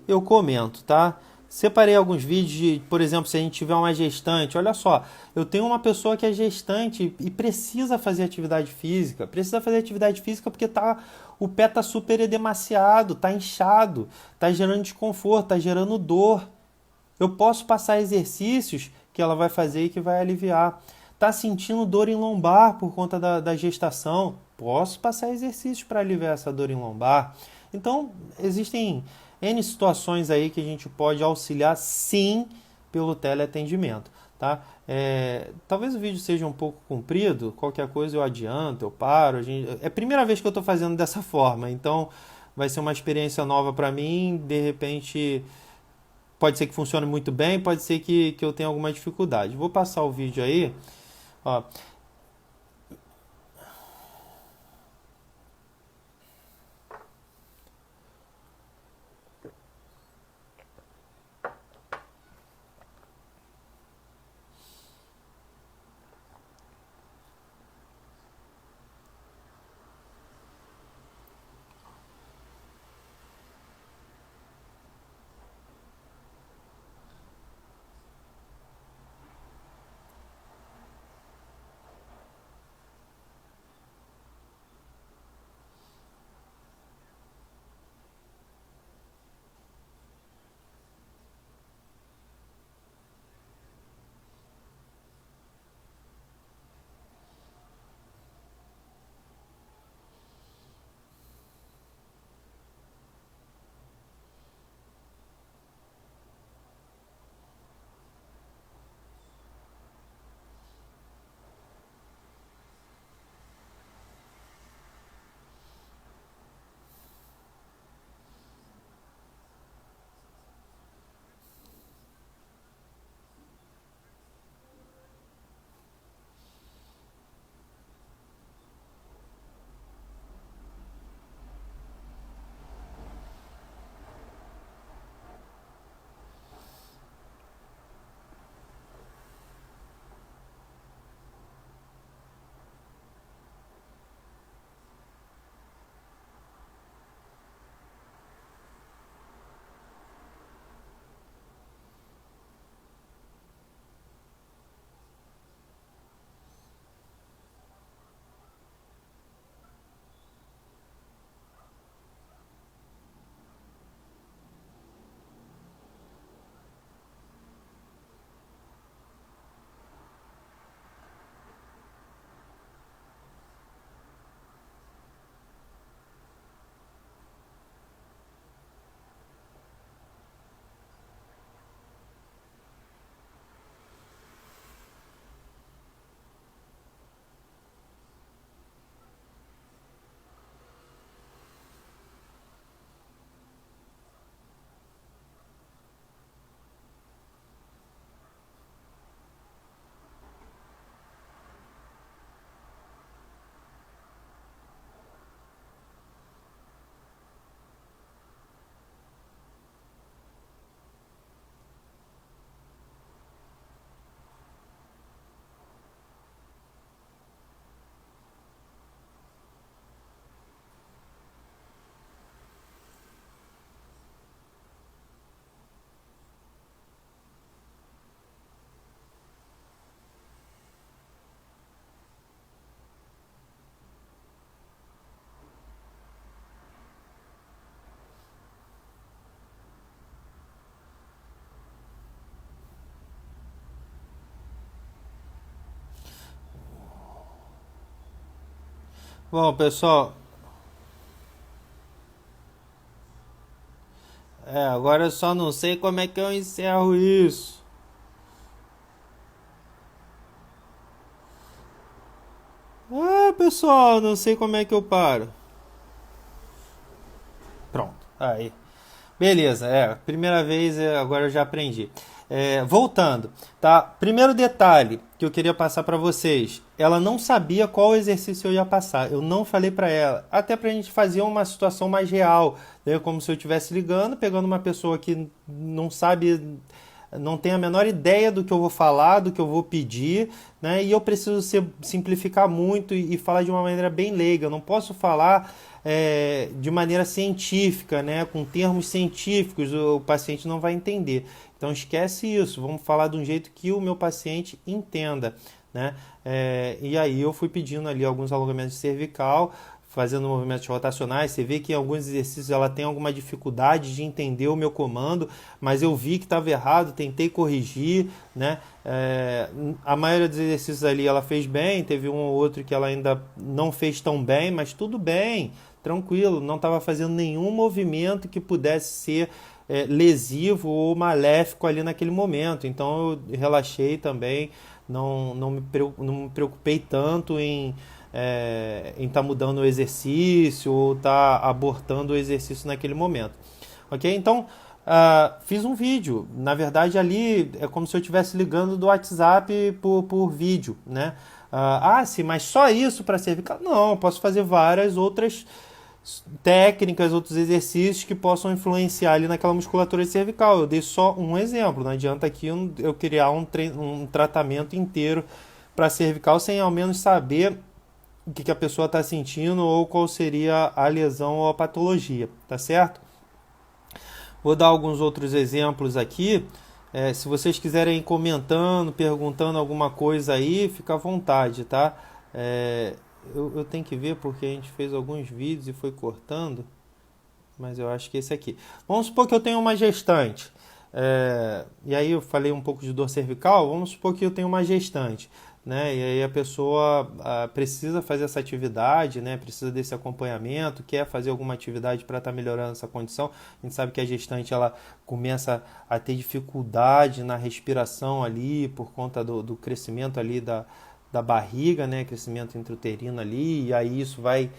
eu comento, tá? Separei alguns vídeos de, por exemplo, se a gente tiver uma gestante, olha só, eu tenho uma pessoa que é gestante e precisa fazer atividade física, porque o pé está super edemaciado, está inchado, está gerando desconforto, está gerando dor. Eu posso passar exercícios que ela vai fazer e que vai aliviar. Está sentindo dor em lombar por conta da gestação, posso passar exercícios para aliviar essa dor em lombar. Então, existem N situações aí que a gente pode auxiliar sim pelo teleatendimento, tá? Talvez o vídeo seja um pouco comprido, qualquer coisa eu adianto, eu paro. É a primeira vez que eu estou fazendo dessa forma, então vai ser uma experiência nova para mim, de repente pode ser que funcione muito bem, pode ser que eu tenha alguma dificuldade. Vou passar o vídeo aí, ó. Bom, pessoal, agora eu só não sei como é que eu encerro isso. Ah, pessoal, não sei como é que eu paro. Pronto, aí. Beleza, primeira vez, agora eu já aprendi. Voltando, tá? Primeiro detalhe que eu queria passar para vocês. Ela não sabia qual exercício eu ia passar. Eu não falei para ela, até pra gente fazer uma situação mais real, né? Como se eu estivesse ligando, pegando uma pessoa que não sabe, não tem a menor ideia do que eu vou falar, do que eu vou pedir, né? E eu preciso simplificar muito e falar de uma maneira bem leiga. Eu não posso falar de maneira científica, né? Com termos científicos, o paciente não vai entender. Então esquece isso. Vamos falar de um jeito que o meu paciente entenda, né? E aí eu fui pedindo ali alguns alongamentos de cervical, fazendo movimentos rotacionais. Você vê que em alguns exercícios ela tem alguma dificuldade de entender o meu comando, mas eu vi que estava errado, tentei corrigir, né? A maioria dos exercícios ali ela fez bem, teve um ou outro que ela ainda não fez tão bem, mas tudo bem, tranquilo, não estava fazendo nenhum movimento que pudesse ser lesivo ou maléfico ali naquele momento. Então eu relaxei também, não me preocupei tanto em estar mudando o exercício ou estar abortando o exercício naquele momento. Ok? Então, fiz um vídeo. Na verdade, ali é como se eu estivesse ligando do WhatsApp por vídeo, né? Sim, mas só isso para cervical? Não, eu posso fazer várias outras técnicas, outros exercícios que possam influenciar ali naquela musculatura cervical. Eu dei só um exemplo. Não adianta aqui eu criar um tratamento inteiro para cervical sem ao menos saber o que a pessoa está sentindo ou qual seria a lesão ou a patologia, tá certo? Vou dar alguns outros exemplos aqui. Se vocês quiserem ir comentando, perguntando alguma coisa aí, fica à vontade, tá? Eu tenho que ver porque a gente fez alguns vídeos e foi cortando, mas eu acho que esse aqui. Vamos supor que eu tenho uma gestante. E aí eu falei um pouco de dor cervical, vamos supor que eu tenho uma gestante, né? E aí a pessoa precisa fazer essa atividade, né? Precisa desse acompanhamento, quer fazer alguma atividade para estar melhorando essa condição. A gente sabe que a gestante ela começa a ter dificuldade na respiração ali por conta do crescimento ali da barriga, né? Crescimento intrauterino ali, e aí isso vai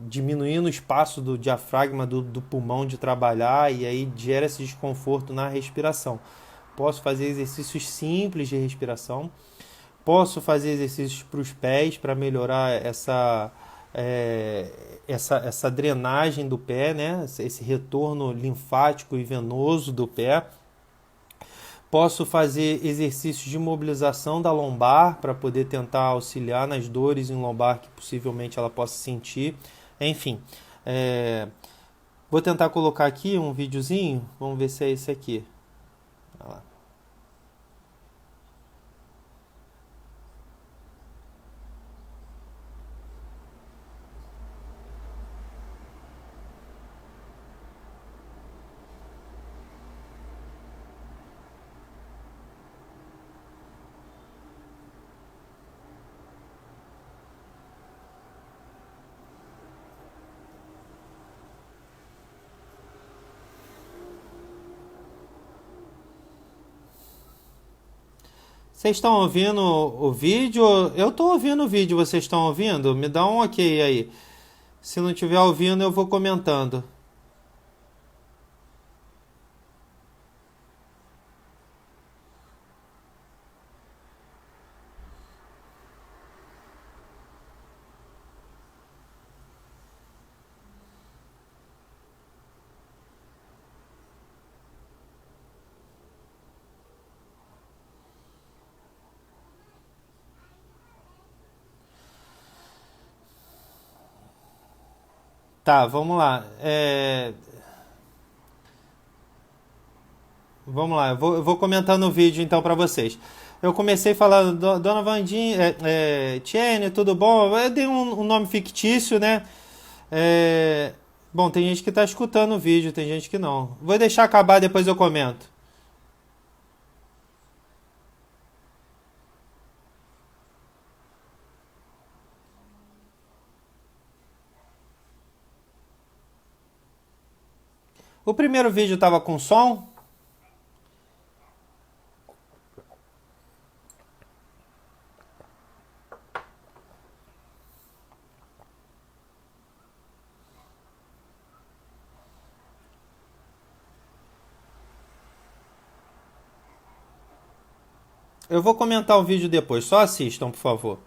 diminuindo o espaço do diafragma do pulmão de trabalhar e aí gera esse desconforto na respiração. Posso fazer exercícios simples de respiração, posso fazer exercícios para os pés para melhorar essa drenagem do pé, né? Esse retorno linfático e venoso do pé. Posso fazer exercícios de mobilização da lombar para poder tentar auxiliar nas dores em lombar que possivelmente ela possa sentir. Enfim, vou tentar colocar aqui um videozinho. Vamos ver se é esse aqui. Olha lá. Vocês estão ouvindo o vídeo? Eu estou ouvindo o vídeo, vocês estão ouvindo? Me dá um ok aí. Se não estiver ouvindo, eu vou comentando. Tá, vamos lá. Vamos lá, eu vou comentando o vídeo então para vocês. Eu comecei falando, Dona Vandinha, Tiene, tudo bom? Eu dei um nome fictício, né? Bom, tem gente que está escutando o vídeo, tem gente que não. Vou deixar acabar, depois eu comento. O primeiro vídeo estava com som? Eu vou comentar o vídeo depois, só assistam, por favor.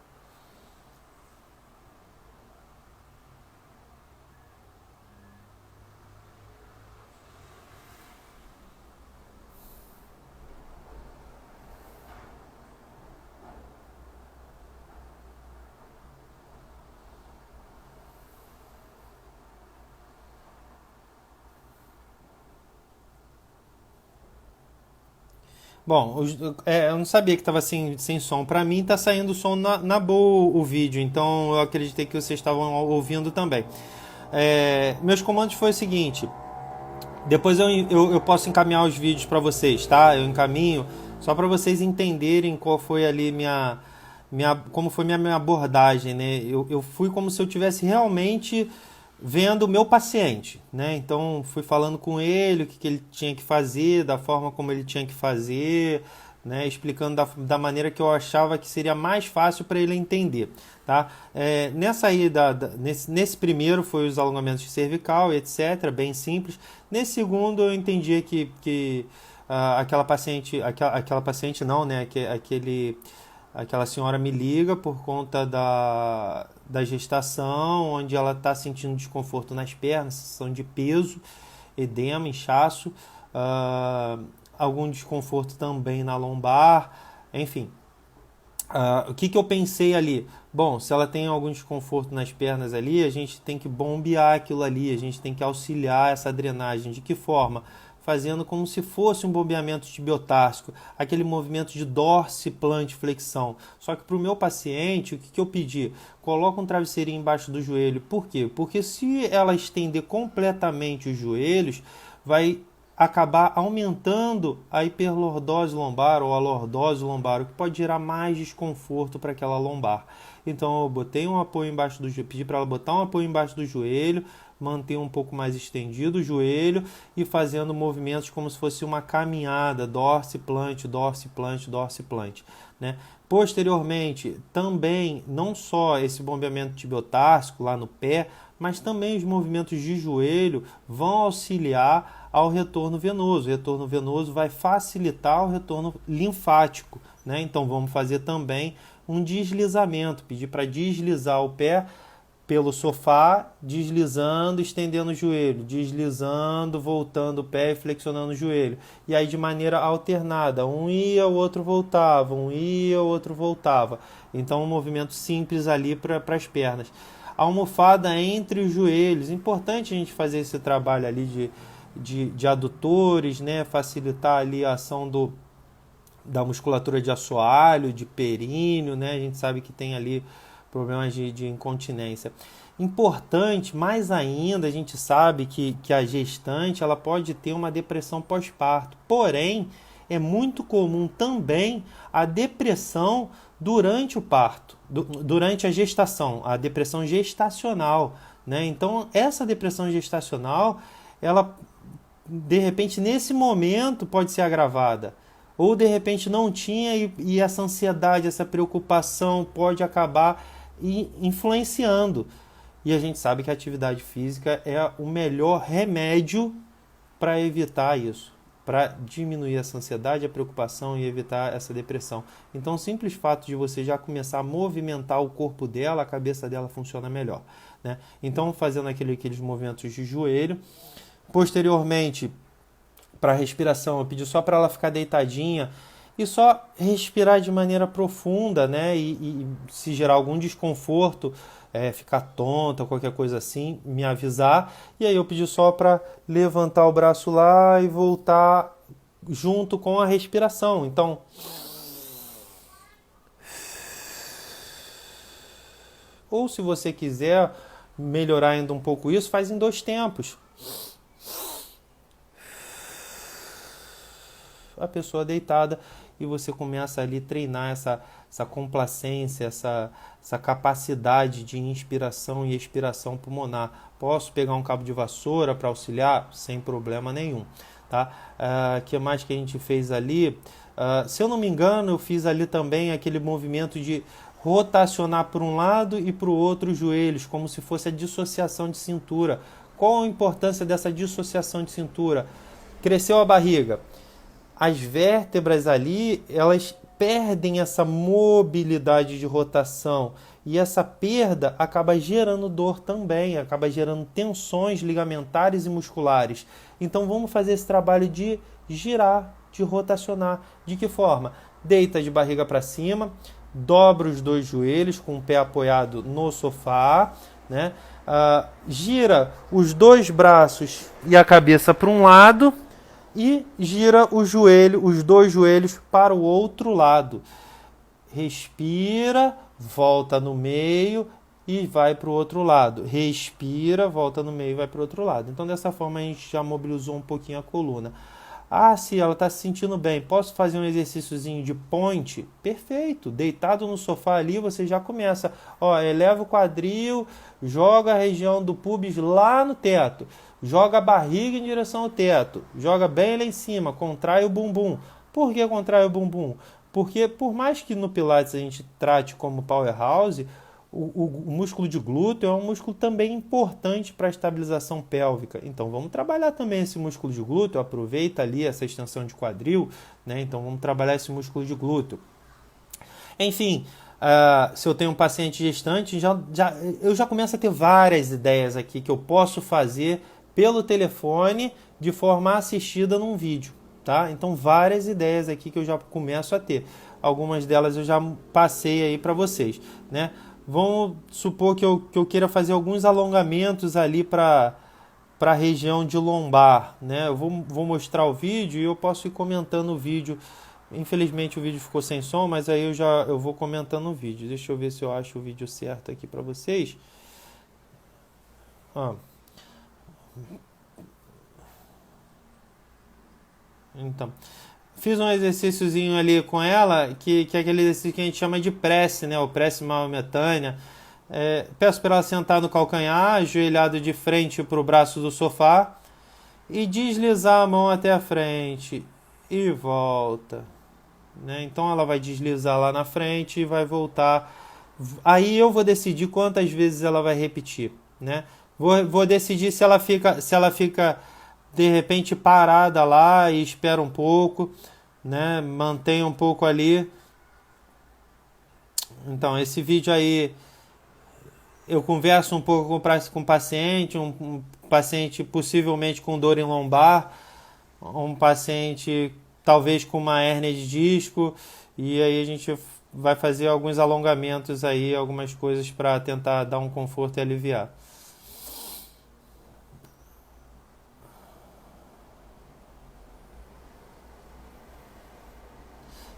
Bom, eu não sabia que estava sem som. Para mim tá saindo som na boa o vídeo, então eu acreditei que vocês estavam ouvindo também. Meus comandos foi o seguinte: depois eu posso encaminhar os vídeos para vocês, tá? Eu encaminho só para vocês entenderem qual foi ali como foi minha abordagem, né? Eu fui como se eu tivesse realmente vendo o meu paciente, né? Então fui falando com ele o que ele tinha que fazer, da forma como ele tinha que fazer, né? Explicando da maneira que eu achava que seria mais fácil para ele entender, tá? Nessa aí, nesse primeiro foi os alongamentos de cervical, etc., bem simples. Nesse segundo eu entendi que aquela paciente não, né? Aquela senhora me liga por conta da gestação, onde ela está sentindo desconforto nas pernas, sensação de peso, edema, inchaço, algum desconforto também na lombar, enfim. O que eu pensei ali? Bom, se ela tem algum desconforto nas pernas ali, a gente tem que bombear aquilo ali, a gente tem que auxiliar essa drenagem. De que forma? Fazendo como se fosse um bombeamento tibiotársico, aquele movimento de dorsiflexão. Só que para o meu paciente, o que eu pedi? Coloca um travesseirinho embaixo do joelho. Por quê? Porque se ela estender completamente os joelhos, vai acabar aumentando a hiperlordose lombar ou a lordose lombar, o que pode gerar mais desconforto para aquela lombar. Então eu botei um apoio embaixo do joelho, pedi para ela botar um apoio embaixo do joelho, manter um pouco mais estendido o joelho e fazendo movimentos como se fosse uma caminhada, dorsiflante, dorsiflante, dorsiflante, né? Posteriormente, também não só esse bombeamento tibiotársico lá no pé, mas também os movimentos de joelho vão auxiliar ao retorno venoso. O retorno venoso vai facilitar o retorno linfático, né? Então vamos fazer também um deslizamento, pedir para deslizar o pé pelo sofá, deslizando, estendendo o joelho, deslizando, voltando o pé e flexionando o joelho. E aí de maneira alternada, um ia, o outro voltava, um ia, o outro voltava. Então um movimento simples ali para as pernas. A almofada entre os joelhos, importante a gente fazer esse trabalho ali de adutores, né? Facilitar ali a ação da musculatura de assoalho, de períneo, né? A gente sabe que tem ali problemas de incontinência. Importante, mais ainda, a gente sabe que a gestante ela pode ter uma depressão pós-parto. Porém, é muito comum também a depressão durante o parto, durante a gestação, a depressão gestacional, né? Então, essa depressão gestacional, ela, de repente, nesse momento pode ser agravada. Ou, de repente, não tinha e essa ansiedade, essa preocupação pode acabar influenciando. E a gente sabe que a atividade física é o melhor remédio para evitar isso, para diminuir essa ansiedade, a preocupação e evitar essa depressão. Então, o simples fato de você já começar a movimentar o corpo dela, a cabeça dela funciona melhor, né? Então, fazendo aqueles movimentos de joelho. Posteriormente, para a respiração, eu pedi só para ela ficar deitadinha e só respirar de maneira profunda, né? E se gerar algum desconforto, ficar tonta, qualquer coisa assim, me avisar. E aí eu pedi só para levantar o braço lá e voltar junto com a respiração. Então, ou se você quiser melhorar ainda um pouco isso, faz em 2 tempos. a pessoa deitada, e você começa ali a treinar essa complacência, essa capacidade de inspiração e expiração pulmonar. Posso pegar um cabo de vassoura para auxiliar? Sem problema nenhum. Tá? Que mais que a gente fez ali? Se eu não me engano, eu fiz ali também aquele movimento de rotacionar para um lado e para o outro os joelhos, como se fosse a dissociação de cintura. Qual a importância dessa dissociação de cintura? Cresceu a barriga. As vértebras ali, elas perdem essa mobilidade de rotação. E essa perda acaba gerando dor também, acaba gerando tensões ligamentares e musculares. Então vamos fazer esse trabalho de girar, de rotacionar. De que forma? Deita de barriga para cima, dobra os dois joelhos com o pé apoiado no sofá, né? Gira os dois braços e a cabeça para um lado e gira os dois joelhos para o outro lado. Respira, volta no meio e vai para o outro lado. Respira, volta no meio e vai para o outro lado. Então, dessa forma, a gente já mobilizou um pouquinho a coluna. Se ela está se sentindo bem, posso fazer um exercíciozinho de ponte? Perfeito, deitado no sofá ali, você já começa. Eleva o quadril, joga a região do pubis lá no teto, joga a barriga em direção ao teto, joga bem lá em cima, contrai o bumbum. Por que contrai o bumbum? Porque por mais que no Pilates a gente trate como powerhouse, o músculo de glúteo é um músculo também importante para a estabilização pélvica. Então vamos trabalhar também esse músculo de glúteo, aproveita ali essa extensão de quadril, né? Então vamos trabalhar esse músculo de glúteo. Enfim, se eu tenho um paciente gestante, eu já começo a ter várias ideias aqui que eu posso fazer pelo telefone de forma assistida num vídeo. Tá? Então várias ideias aqui que eu já começo a ter. Algumas delas eu já passei aí para vocês, né? Vamos supor que eu queira fazer alguns alongamentos ali para a região de lombar, né? Eu vou mostrar o vídeo e eu posso ir comentando o vídeo. Infelizmente o vídeo ficou sem som, mas aí eu vou comentando o vídeo. Deixa eu ver se eu acho o vídeo certo aqui para vocês. Então, fiz um exercíciozinho ali com ela, que é aquele exercício que a gente chama de prece, né? O prece maometânea. Peço para ela sentar no calcanhar, ajoelhado de frente para o braço do sofá e deslizar a mão até a frente e volta, né? Então ela vai deslizar lá na frente e vai voltar. Aí eu vou decidir quantas vezes ela vai repetir, né? Vou decidir se ela fica de repente parada lá e espera um pouco, né? Mantém um pouco ali. Então, esse vídeo aí eu converso um pouco com o paciente, um paciente possivelmente com dor em lombar, um paciente talvez com uma hérnia de disco, e aí a gente vai fazer alguns alongamentos aí, algumas coisas para tentar dar um conforto e aliviar.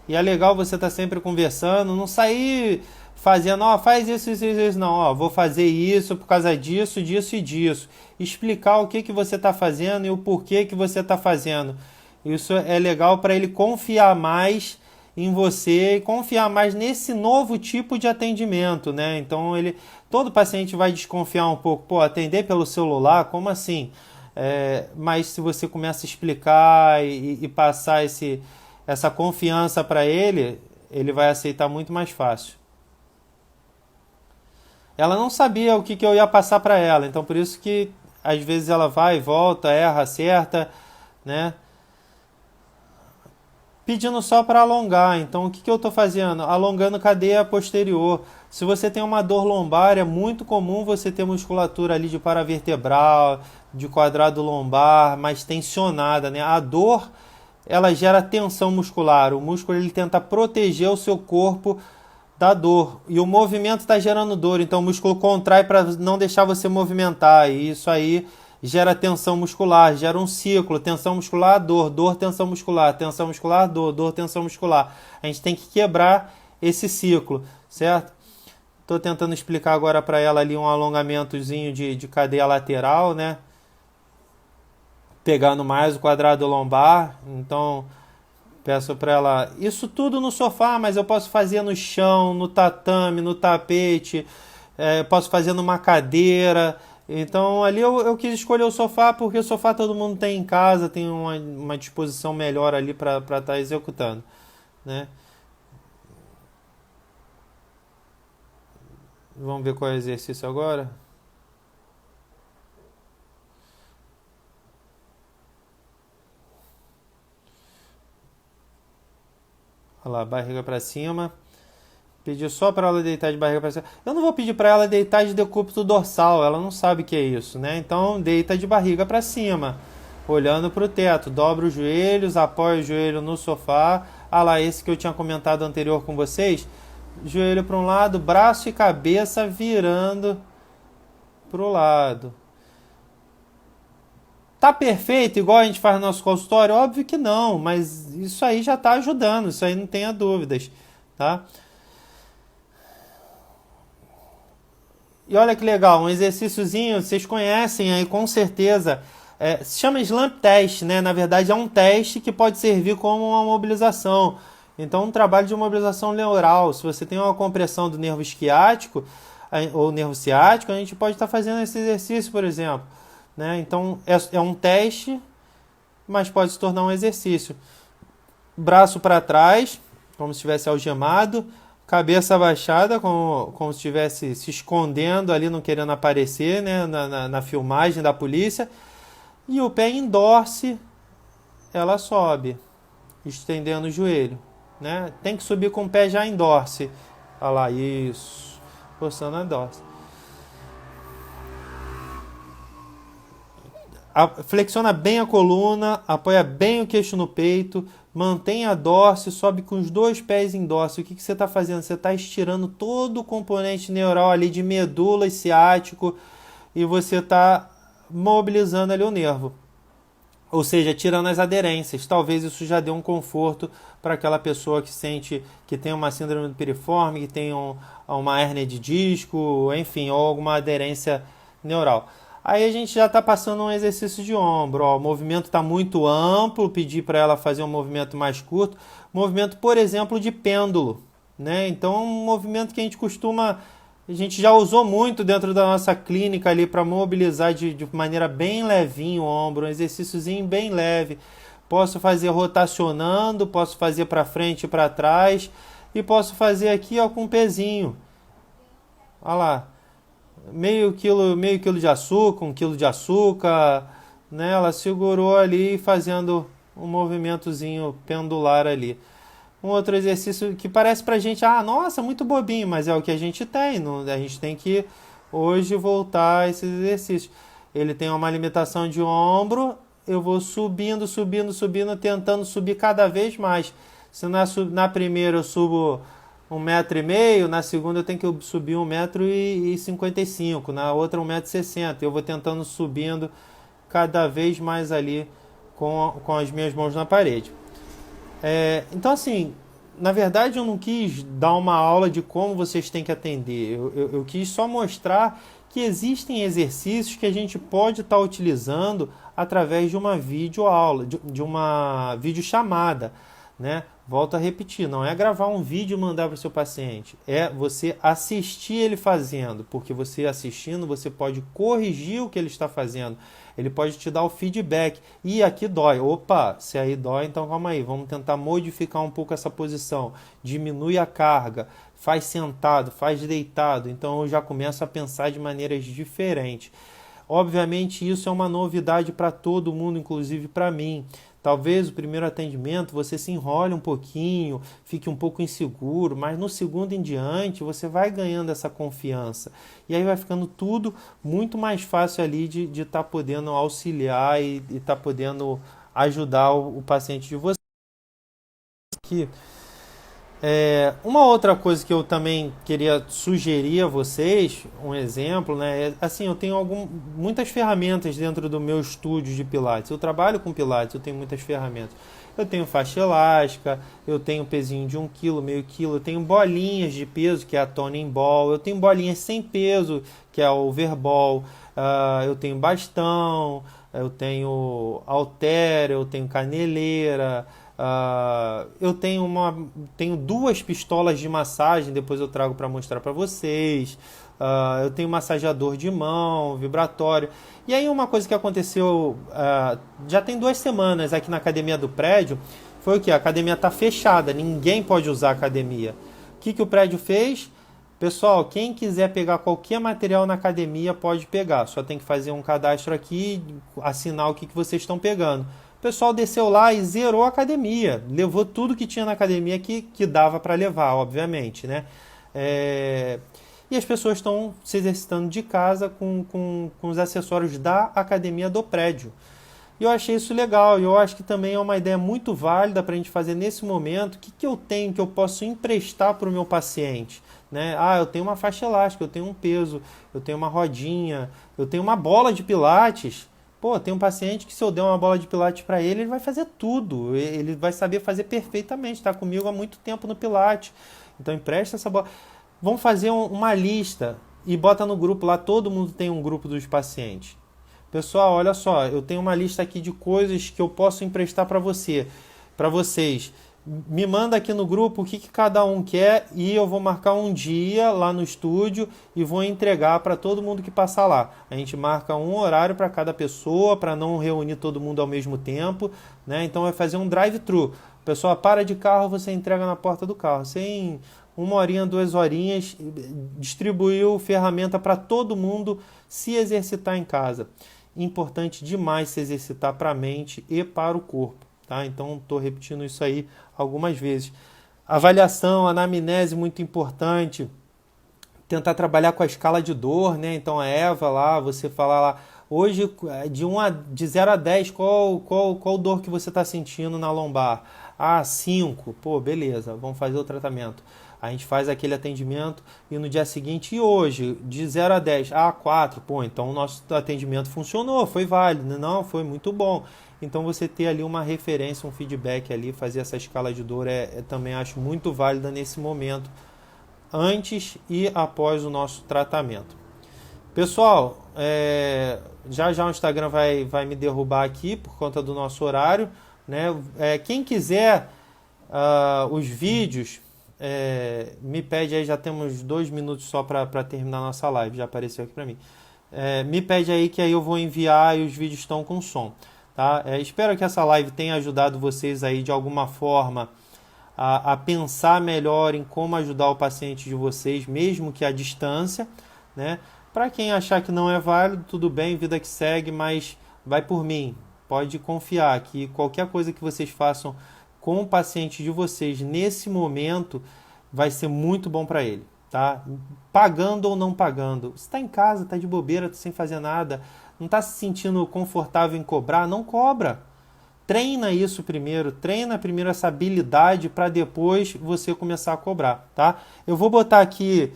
E é legal você estar sempre conversando, não sair fazendo, faz isso, não, vou fazer isso por causa disso, disso e disso. Explicar o que você está fazendo e o porquê que você está fazendo. Isso é legal para ele confiar mais em você e confiar mais nesse novo tipo de atendimento, né? Então todo paciente vai desconfiar um pouco, atender pelo celular, como assim? Mas se você começa a explicar e passar essa confiança para ele vai aceitar muito mais fácil. Ela não sabia o que eu ia passar para ela, então por isso que às vezes ela vai e volta, erra, acerta, né? Pedindo só para alongar. Então o que eu estou fazendo? Alongando cadeia posterior. Se você tem uma dor lombar, é muito comum você ter musculatura ali de paravertebral, de quadrado lombar mais tensionada, né? A dor, ela gera tensão muscular. O músculo ele tenta proteger o seu corpo da dor. E o movimento está gerando dor. Então o músculo contrai para não deixar você movimentar. E isso aí gera tensão muscular. Gera um ciclo. Tensão muscular, dor. Dor, tensão muscular. Tensão muscular, dor. Dor, tensão muscular. A gente tem que quebrar esse ciclo. Certo? Estou tentando explicar agora para ela ali um alongamentozinho de cadeia lateral, né? Pegando mais o quadrado lombar. Então, Peço para ela, isso tudo no sofá, mas eu posso fazer no chão, no tatame, no tapete, posso fazer numa cadeira. Então ali eu quis escolher o sofá porque o sofá todo mundo tem em casa, tem uma disposição melhor ali para estar executando, né? Vamos ver qual é o exercício agora. Olha lá, barriga para cima. Pedir só para ela deitar de barriga para cima. Eu não vou pedir para ela deitar de decúbito dorsal, ela não sabe o que é isso, né? Então deita de barriga para cima, olhando para o teto. Dobra os joelhos, apoia o joelho no sofá. Ah lá, esse que eu tinha comentado anterior com vocês. Joelho para um lado, braço e cabeça virando para o lado. Tá perfeito igual a gente faz no nosso consultório? Óbvio que não, mas isso aí já está ajudando, isso aí não tenha dúvidas, tá? E olha que legal, um exercíciozinho, vocês conhecem aí com certeza, se chama Slump Test, né? Na verdade é um teste que pode servir como uma mobilização. Então um trabalho de mobilização neural, se você tem uma compressão do nervo esquiático ou nervo ciático, a gente pode estar fazendo esse exercício, por exemplo, né? Então é um teste, mas pode se tornar um exercício. Braço para trás, como se estivesse algemado, cabeça abaixada, como se estivesse se escondendo ali, não querendo aparecer, né, na filmagem da polícia. E o pé endorse, ela sobe, estendendo o joelho. Né? Tem que subir com o pé já endorse. Olha lá, isso. Forçando a endorse. Flexiona bem a coluna, apoia bem o queixo no peito, mantém a dorse, sobe com os dois pés em dorse. O que você está fazendo? Você está estirando todo o componente neural ali de medula e ciático e você está mobilizando ali o nervo. Ou seja, tirando as aderências. Talvez isso já dê um conforto para aquela pessoa que sente que tem uma síndrome do piriforme, que tem uma hérnia de disco, enfim, ou alguma aderência neural. Aí a gente já está passando um exercício de ombro. Ó, o movimento está muito amplo, pedir para ela fazer um movimento mais curto. Movimento, por exemplo, de pêndulo. Né? Então, um movimento que a gente já usou muito dentro da nossa clínica ali para mobilizar de maneira bem levinho o ombro, um exercíciozinho bem leve. Posso fazer rotacionando, posso fazer para frente e para trás e posso fazer aqui ó, com um pezinho. Olha lá. Meio quilo de açúcar, 1 quilo de açúcar, né? Ela segurou ali fazendo um movimentozinho pendular ali. Um outro exercício que parece pra gente, nossa, muito bobinho, mas é o que a gente tem, a gente tem que hoje voltar a esses exercícios. Ele tem uma limitação de ombro, eu vou subindo, tentando subir cada vez mais. Se na primeira eu subo 1,5 m, na segunda eu tenho que subir 1,55 m, na outra 1,60 m. Eu vou tentando subindo cada vez mais ali com as minhas mãos na parede. Então assim, na verdade eu não quis dar uma aula de como vocês têm que atender, eu quis só mostrar que existem exercícios que a gente pode estar utilizando através de uma videoaula, de uma videochamada, né? Volto a repetir, não é gravar um vídeo e mandar para o seu paciente, é você assistir ele fazendo, porque você assistindo, você pode corrigir o que ele está fazendo, ele pode te dar o feedback, e aqui dói, opa, se aí dói, então calma aí, vamos tentar modificar um pouco essa posição, diminui a carga, faz sentado, faz deitado, então eu já começo a pensar de maneiras diferentes. Obviamente isso é uma novidade para todo mundo, inclusive para mim. Talvez o primeiro atendimento você se enrole um pouquinho, fique um pouco inseguro, mas no segundo em diante você vai ganhando essa confiança. E aí vai ficando tudo muito mais fácil ali de estar podendo auxiliar e estar podendo ajudar o paciente de você. Aqui. Uma outra coisa que eu também queria sugerir a vocês, um exemplo, né? Assim, eu tenho muitas ferramentas dentro do meu estúdio de Pilates. Eu trabalho com Pilates, eu tenho muitas ferramentas. Eu tenho faixa elástica, eu tenho pezinho de 1 quilo, meio quilo, eu tenho bolinhas de peso, que é a toning ball, eu tenho bolinhas sem peso, que é a overball, eu tenho bastão, eu tenho halter, eu tenho caneleira, Eu tenho duas pistolas de massagem, depois eu trago para mostrar para vocês. Eu tenho massageador de mão, vibratório. E aí uma coisa que aconteceu já tem 2 semanas aqui na academia do prédio foi o que? A academia está fechada, ninguém pode usar a academia. O que o prédio fez? Pessoal, quem quiser pegar qualquer material na academia pode pegar. Só tem que fazer um cadastro aqui, assinar o que vocês estão pegando. O pessoal desceu lá e zerou a academia. Levou tudo que tinha na academia que dava para levar, obviamente, né? E as pessoas estão se exercitando de casa com os acessórios da academia do prédio. E eu achei isso legal, e eu acho que também é uma ideia muito válida para a gente fazer nesse momento. O que eu tenho que eu posso emprestar para o meu paciente? Né? Eu tenho uma faixa elástica, eu tenho um peso, eu tenho uma rodinha, eu tenho uma bola de pilates. Pô, tem um paciente que se eu der uma bola de pilates para ele, ele vai fazer tudo, ele vai saber fazer perfeitamente, está comigo há muito tempo no pilates. Então empresta essa bola. Vamos fazer uma lista e bota no grupo lá, todo mundo tem um grupo dos pacientes. Pessoal, olha só, eu tenho uma lista aqui de coisas que eu posso emprestar para vocês. Me manda aqui no grupo o que cada um quer e eu vou marcar um dia lá no estúdio e vou entregar para todo mundo que passar lá. A gente marca um horário para cada pessoa, para não reunir todo mundo ao mesmo tempo, né? Então vai fazer um drive-thru. A pessoa para de carro, você entrega na porta do carro. Sem 1 horinha, 2 horinhas, distribuiu ferramenta para todo mundo se exercitar em casa. Importante demais se exercitar para a mente e para o corpo, tá? Então estou repetindo isso aí algumas vezes. Avaliação, anamnese, muito importante. Tentar trabalhar com a escala de dor, né? Então a Eva lá, você fala lá, hoje de 0 a 10, qual dor que você está sentindo na lombar? 5, pô, beleza, vamos fazer o tratamento. A gente faz aquele atendimento e no dia seguinte, e hoje, de 0 a 10, 4, pô, então o nosso atendimento funcionou, foi válido, não, foi muito bom. Então você ter ali uma referência, um feedback ali, fazer essa escala de dor também acho muito válida nesse momento, antes e após o nosso tratamento. Pessoal, já o Instagram vai me derrubar aqui por conta do nosso horário, né? Quem quiser os vídeos, me pede aí, já temos 2 minutos só para terminar a nossa live, já apareceu aqui para mim. Me pede aí que aí eu vou enviar e os vídeos estão com som. Tá? Espero que essa live tenha ajudado vocês aí de alguma forma a pensar melhor em como ajudar o paciente de vocês, mesmo que à distância, né? Para quem achar que não é válido, tudo bem, vida que segue, mas vai por mim. Pode confiar que qualquer coisa que vocês façam com o paciente de vocês nesse momento vai ser muito bom para ele, tá? Pagando ou não pagando. Você está em casa, está de bobeira, tá sem fazer nada, não está se sentindo confortável em cobrar, não cobra. Treina isso primeiro, treina primeiro essa habilidade para depois você começar a cobrar, tá? Eu vou botar aqui,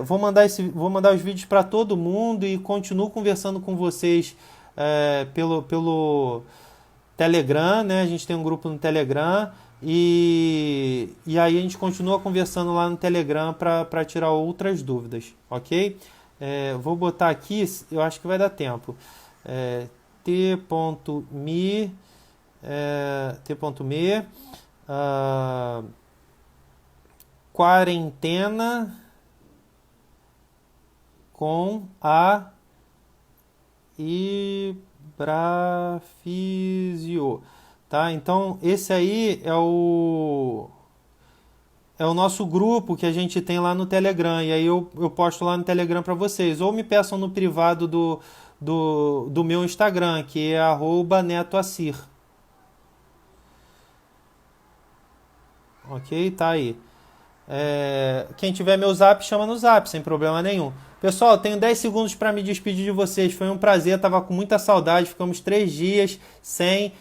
vou mandar os vídeos para todo mundo e continuo conversando com vocês pelo Telegram, né? A gente tem um grupo no Telegram e aí a gente continua conversando lá no Telegram para tirar outras dúvidas, ok? Vou botar aqui, eu acho que vai dar tempo. T.me quarentena com a Ibrafisio, tá? Então esse aí é o nosso grupo que a gente tem lá no Telegram, e aí eu posto lá no Telegram para vocês, ou me peçam no privado do meu Instagram, que é @netoacir. Ok? Tá aí. Quem tiver meu zap, chama no zap, sem problema nenhum. Pessoal, tenho 10 segundos para me despedir de vocês. Foi um prazer, tava com muita saudade. Ficamos 3 dias sem